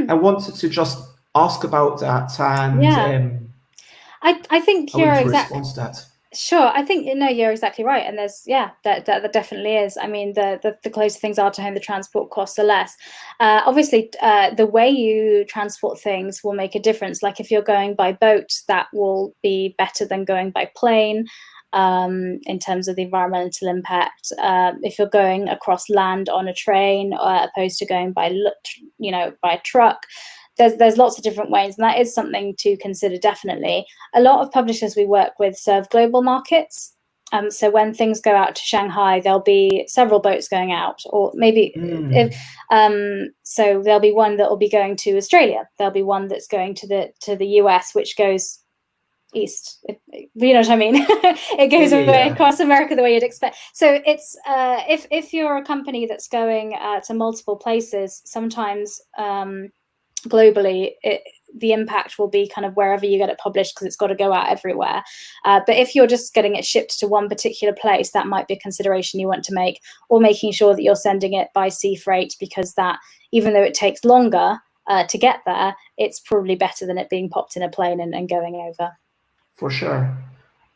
I wanted to just ask about that, and I think you're exactly. That. Sure, I think you're exactly right, and there's that definitely is. I mean, the closer things are to home, the transport costs are less. Obviously, the way you transport things will make a difference. Like if you're going by boat, that will be better than going by plane in terms of the environmental impact. If you're going across land on a train, opposed to going by truck. There's lots of different ways, and that is something to consider, definitely. A lot of publishers we work with serve global markets. So when things go out to Shanghai, there'll be several boats going out, or maybe so there'll be one that will be going to Australia. There'll be one that's going to the US, which goes east. You know what I mean? It goes away across America the way you'd expect. So it's if you're a company that's going to multiple places, sometimes globally the impact will be kind of wherever you get it published, because it's got to go out everywhere. But if you're just getting it shipped to one particular place, that might be a consideration you want to make, or making sure that you're sending it by sea freight, because that, even though it takes longer to get there, it's probably better than it being popped in a plane and going over. For sure.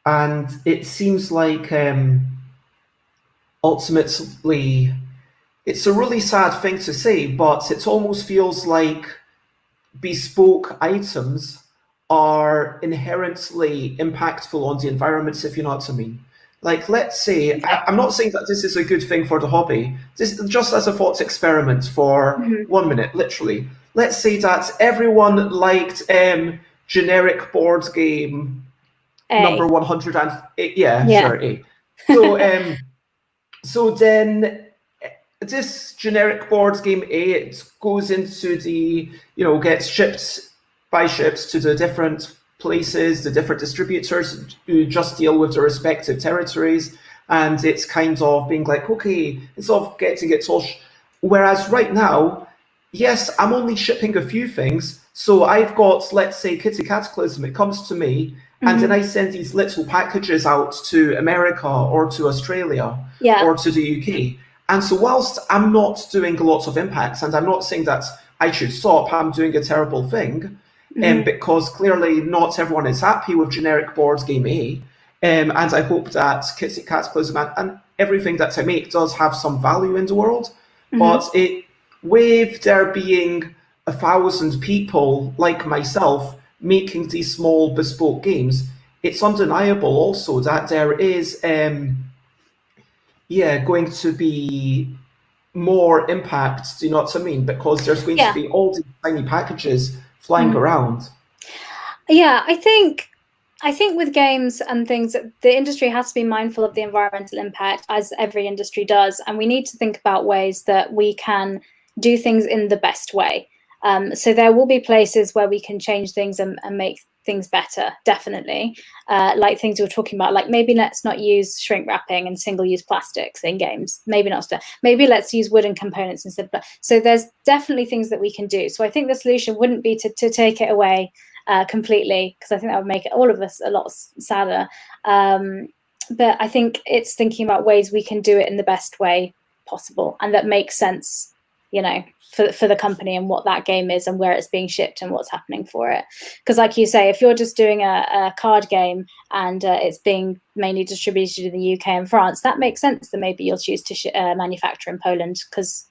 And it seems like ultimately it's a really sad thing to say, but it almost feels like bespoke items are inherently impactful on the environment, if you know what I mean. Like, let's say, I'm not saying that this is a good thing for the hobby, this just as a thought experiment for 1 minute, literally. Let's say that everyone liked generic board game number 108. Sure, A. So, so then this generic board game A, it goes into the, gets shipped by ships to the different places, the different distributors who just deal with the respective territories, and it's kind of being like, okay, it's sort of getting it all. Whereas right now, yes, I'm only shipping a few things, So I've got, let's say, Kitty Cataclysm. It comes to me, and then I send these little packages out to America or to Australia Yeah. or to the UK. And so whilst I'm not doing lots of impacts, and I'm not saying that I should stop, I'm doing a terrible thing, because clearly not everyone is happy with generic board game A. And I hope that Kitty Cataclysm and everything that I make does have some value in the world. But with there being 1,000 people like myself making these small bespoke games, it's undeniable also that there is going to be more impact, do you know what I mean? Because there's going to be all these tiny packages flying around. Yeah, I think with games and things, the industry has to be mindful of the environmental impact, as every industry does, and we need to think about ways that we can do things in the best way. So there will be places where we can change things and make things better, definitely. Like things we were talking about, like maybe let's not use shrink wrapping and single-use plastics in games. Maybe not. Maybe let's use wooden components instead. So there's definitely things that we can do. So I think the solution wouldn't be to take it away completely, because I think that would make all of us a lot sadder. But I think it's thinking about ways we can do it in the best way possible and that makes sense, you know, for the company and what that game is and where it's being shipped and what's happening for it. Because like you say, if you're just doing a card game and it's being mainly distributed in the UK and France, that makes sense that maybe you'll choose to manufacture in Poland because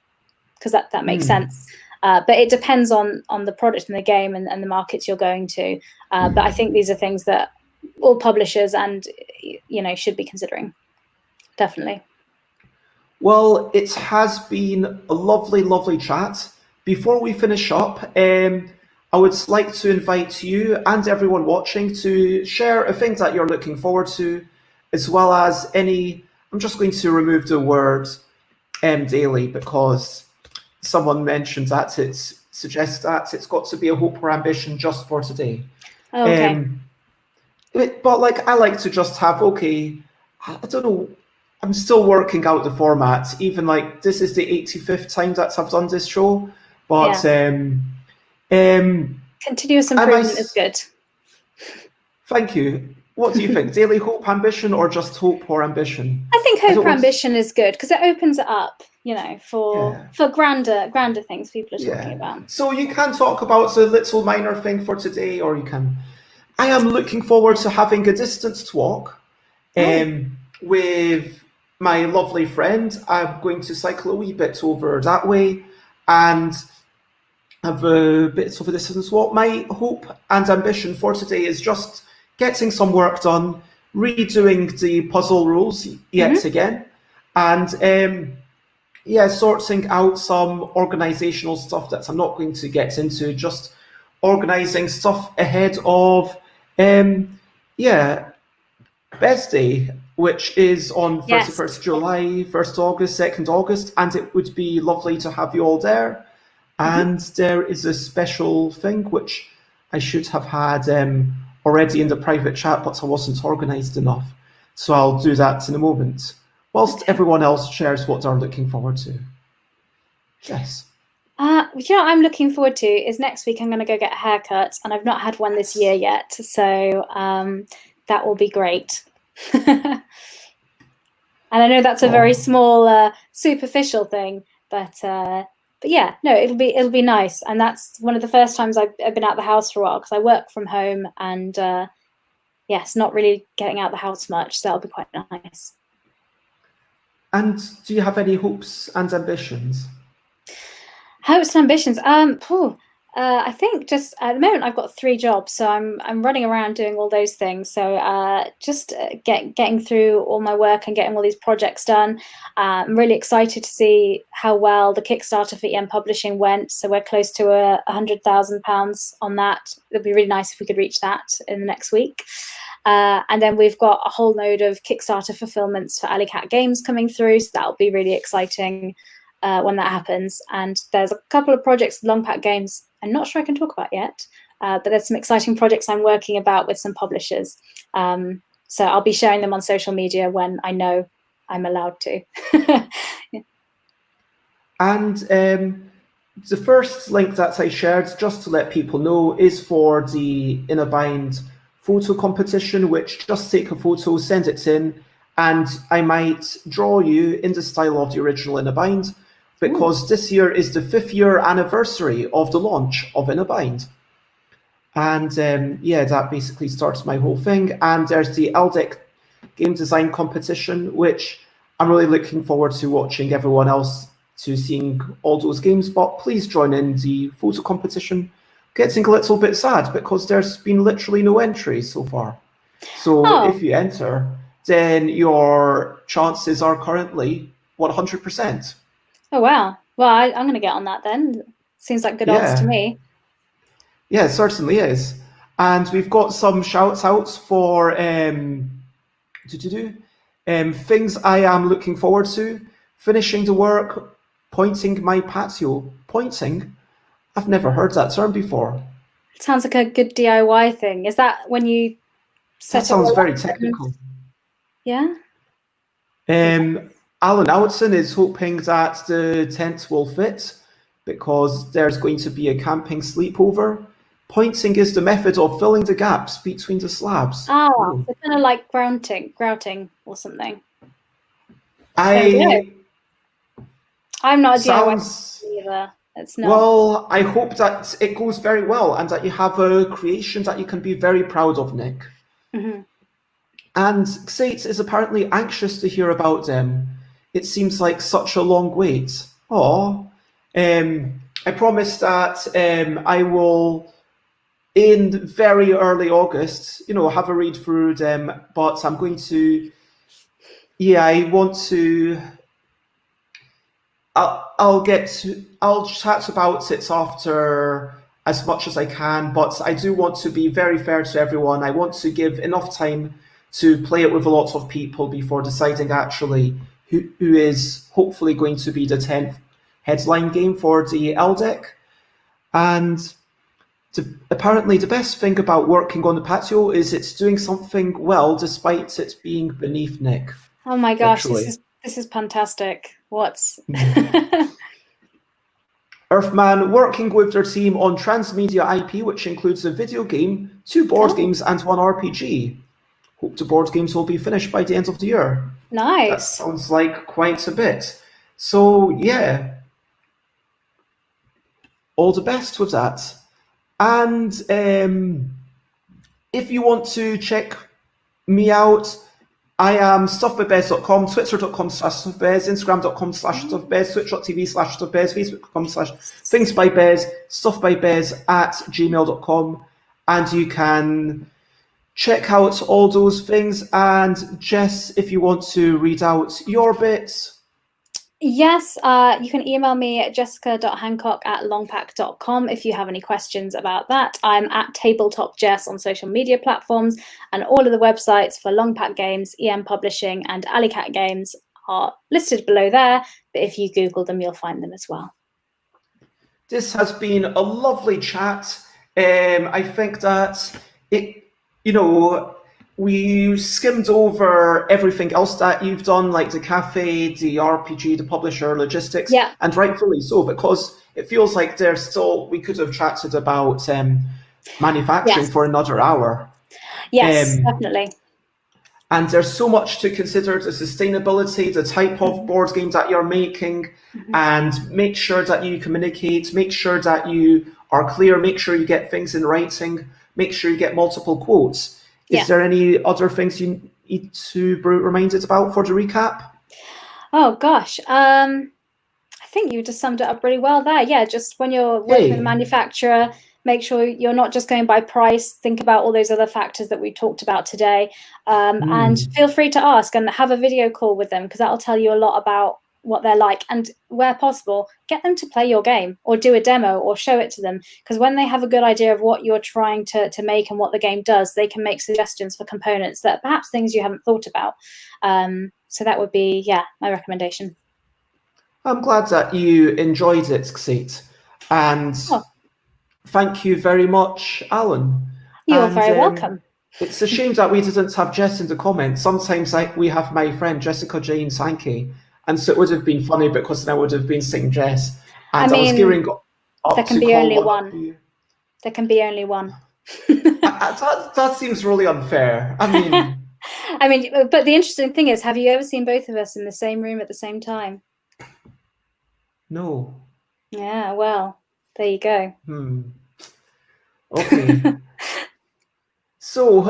that makes sense. But it depends on the product and the game and the markets you're going to. But I think these are things that all publishers and, you know, should be considering. Definitely. Well, it has been a lovely, lovely chat. Before we finish up, I would like to invite you and everyone watching to share a thing that you're looking forward to, as well as any. I'm just going to remove the word daily because someone mentioned that it suggests that it's got to be a hope or ambition just for today. Okay. But like, I like to just have, okay, I don't know, I'm still working out the format. Even like this is the 85th time that I've done this show, but continuous improvement is good. Thank you. What do you think? Daily hope, ambition, or just hope or ambition? I think hope or ambition is good because it opens it up, you know, for grander things people are talking about. So you can talk about the little minor thing for today, or you can. I am looking forward to having a distanced walk with my lovely friend. I'm going to cycle a wee bit over that way and have a bit of a distance walk. My hope and ambition for today is just getting some work done, redoing the puzzle rules yet again, and sorting out some organizational stuff that I'm not going to get into, just organizing stuff ahead of Best Day, which is on 31st July, 1st August, 2nd August, and it would be lovely to have you all there. And there is a special thing which I should have had already in the private chat, but I wasn't organized enough. So I'll do that in a moment, whilst everyone else shares what they're looking forward to. Jess. You know what I'm looking forward to is next week I'm going to go get a haircut, and I've not had one this year yet, so that will be great. And I know that's a very small, superficial thing, but yeah, no, it'll be nice, and that's one of the first times I've been out of the house for a while because I work from home, and yes, not really getting out of the house much, so that'll be quite nice. And do you have any hopes and ambitions? Hopes and ambitions. I think just at the moment I've got 3 jobs, so I'm running around doing all those things. So just getting through all my work and getting all these projects done. I'm really excited to see how well the Kickstarter for EM Publishing went. So we're close to £100,000 on that. It'd be really nice if we could reach that in the next week. And then we've got a whole load of Kickstarter fulfillments for Alley Cat Games coming through, so that'll be really exciting when that happens. And there's a couple of projects, LongPack Games, I'm not sure I can talk about yet, but there's some exciting projects I'm working about with some publishers. So I'll be sharing them on social media when I know I'm allowed to. And the first link that I shared, just to let people know, is for the In a Bind photo competition, which just take a photo, send it in, and I might draw you in the style of the original In a Bind, because this year is the 5th-year anniversary of the launch of In a Bind. And yeah, that basically starts my whole thing. And there's the LDEC game design competition, which I'm really looking forward to watching everyone else to seeing all those games. But please join in the photo competition. Getting a little bit sad because there's been literally no entries so far. So if you enter, then your chances are currently 100%. Oh, wow. Well, I'm going to get on that then. Seems like good odds to me. Yeah, it certainly is. And we've got some shouts outs for things I am looking forward to. Finishing the work, pointing my patio. Pointing? I've never heard that term before. It sounds like a good DIY thing. Is that when you set That sounds very technical. Yeah? Alan Outson is hoping that the tent will fit because there's going to be a camping sleepover. Pointing is the method of filling the gaps between the slabs. So kind of like grouting or something. I'm not a DIY either. It's not. Well, I hope that it goes very well and that you have a creation that you can be very proud of, Nick. Mm-hmm. And Xate is apparently anxious to hear about them. It seems like such a long wait. I promise that I will, in very early August, have a read through them. But I'm going to, I want to. I'll chat about it after as much as I can. But I do want to be very fair to everyone. I want to give enough time to play it with a lot of people before deciding actually who is hopefully going to be the 10th headline game for the LDEC. And apparently the best thing about working on the patio is it's doing something well despite it being beneath Nick. Oh my gosh, this is fantastic. Earthman working with their team on transmedia IP, which includes a video game, 2 board games and 1 RPG. Hope the board games will be finished by the end of the year. Nice. That sounds like quite a bit. So yeah, all the best with that. And if you want to check me out, I am stuffbybez.com, twitter.com/stuffbez, instagram.com/stuffbez, twitch.tv/stuffbez, facebook.com/thingsbybez, stuffbybez@gmail.com, and you can check out all those things. And Jess, if you want to read out your bits. Yes, you can email me at jessica.hancock@longpack.com if you have any questions about that. I'm at tabletopjess on social media platforms, and all of the websites for LongPack Games, EM Publishing, and Alleycat Games are listed below there, but if you Google them, you'll find them as well. This has been a lovely chat. I think that we skimmed over everything else that you've done, like the cafe, the RPG, the publisher, logistics, and rightfully so, because it feels like we could have chatted about manufacturing for another hour. Yes, definitely. And there's so much to consider: the sustainability, the type of board game that you're making, and make sure that you communicate, make sure that you are clear, make sure you get things in writing, make sure you get multiple quotes. Is there any other things you need to be reminded about for the recap? Oh, gosh. I think you just summed it up really well there. Yeah, just when you're working with a manufacturer, make sure you're not just going by price. Think about all those other factors that we talked about today. And feel free to ask and have a video call with them, because that'll tell you a lot about what they're like, and where possible, get them to play your game or do a demo or show it to them, because when they have a good idea of what you're trying to make and what the game does, they can make suggestions for components that perhaps things you haven't thought about. So that would be my recommendation. I'm glad that you enjoyed it, Xate, and thank you very much, Alan. You're very welcome. It's a shame that we didn't have Jess in the comments. Sometimes we have my friend Jessica Jane Sankey, and so it would have been funny because then I would have been singing Jess. And I was gearing up. up There can to be call only one one. of you. There can be only one. That seems really unfair. I mean, I mean, but the interesting thing is, have you ever seen both of us in the same room at the same time? no. Yeah, well, there you go. Okay. So,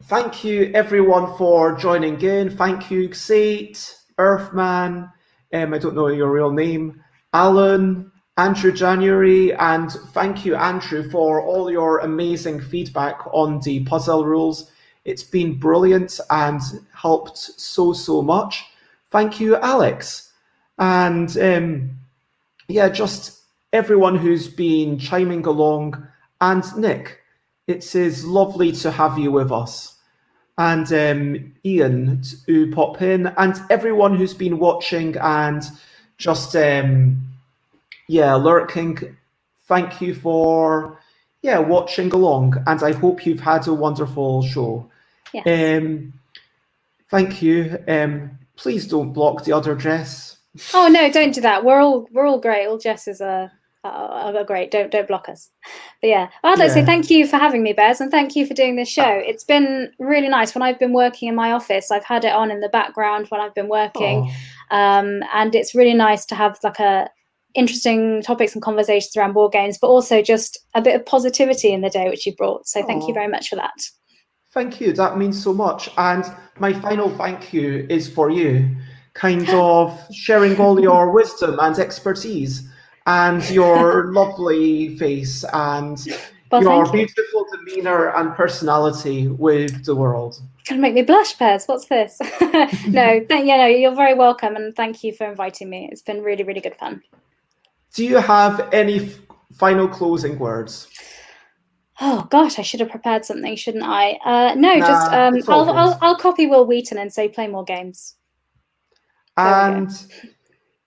thank you everyone for joining in. Thank you, Xate, Earthman, I don't know your real name, Alan, Andrew January, and thank you, Andrew, for all your amazing feedback on the puzzle rules. It's been brilliant and helped so much. Thank you, Alex. And yeah, just everyone who's been chiming along. And Nick, it is lovely to have you with us. And Ian, to pop in, and everyone who's been watching and just, lurking. Thank you for, watching along. And I hope you've had a wonderful show. Yes. Thank you. Please don't block the other Jess. Oh no, don't do that. We're all great. All Jesses are great. Don't block us. But yeah, I'd like to say thank you for having me, Bez, and thank you for doing this show. It's been really nice. When I've been working in my office, I've had it on in the background when I've been working, and it's really nice to have like interesting topics and conversations around board games, but also just a bit of positivity in the day, which you brought. So thank you very much for that. Thank you. That means so much. And my final thank you is for you, kind of sharing all your wisdom and expertise and your lovely face and your beautiful demeanor and personality with the world. It's gonna make me blush, Pez. What's this? No, you're very welcome, and thank you for inviting me. It's been really, really good fun. Do you have any final closing words? Oh gosh, I should have prepared something, shouldn't I? No, just I'll copy Will Wheaton and say play more games. And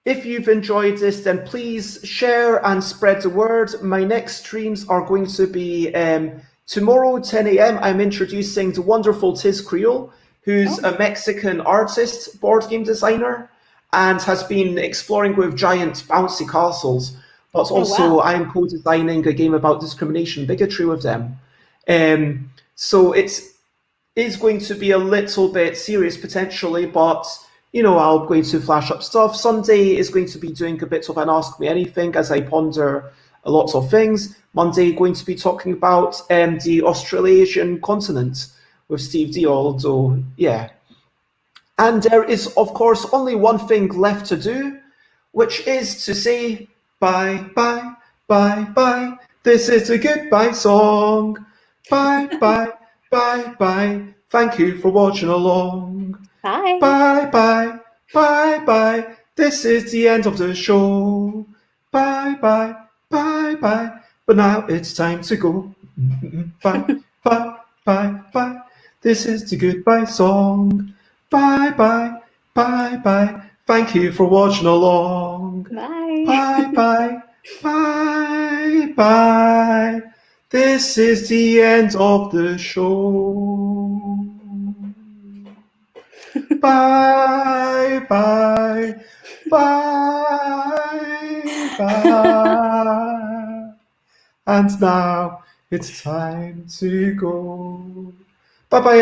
if you've enjoyed this, then please share and spread the word. My next streams are going to be tomorrow, 10 a.m. I'm introducing the wonderful Tiz Creole, who's a Mexican artist, board game designer, and has been exploring with giant bouncy castles. But also, I'm co-designing a game about discrimination, bigotry with them. So it is going to be a little bit serious potentially, but I'm going to flash up stuff. Sunday is going to be doing a bit of an Ask Me Anything as I ponder a lot of things. Monday, going to be talking about the Australasian continent with Steve D, although, yeah. And there is, of course, only one thing left to do, which is to say bye, bye, bye, bye. This is a goodbye song. Bye, bye, bye, bye. Thank you for watching along. Bye. Bye, bye, bye, bye. This is the end of the show. Bye, bye, bye, bye. But now it's time to go. Bye, bye, bye, bye. This is the goodbye song. Bye, bye, bye, bye. Thank you for watching along. Bye. Bye, bye, bye, bye. This is the end of the show. Bye, bye, bye, bye. And now it's time to go. Bye-bye.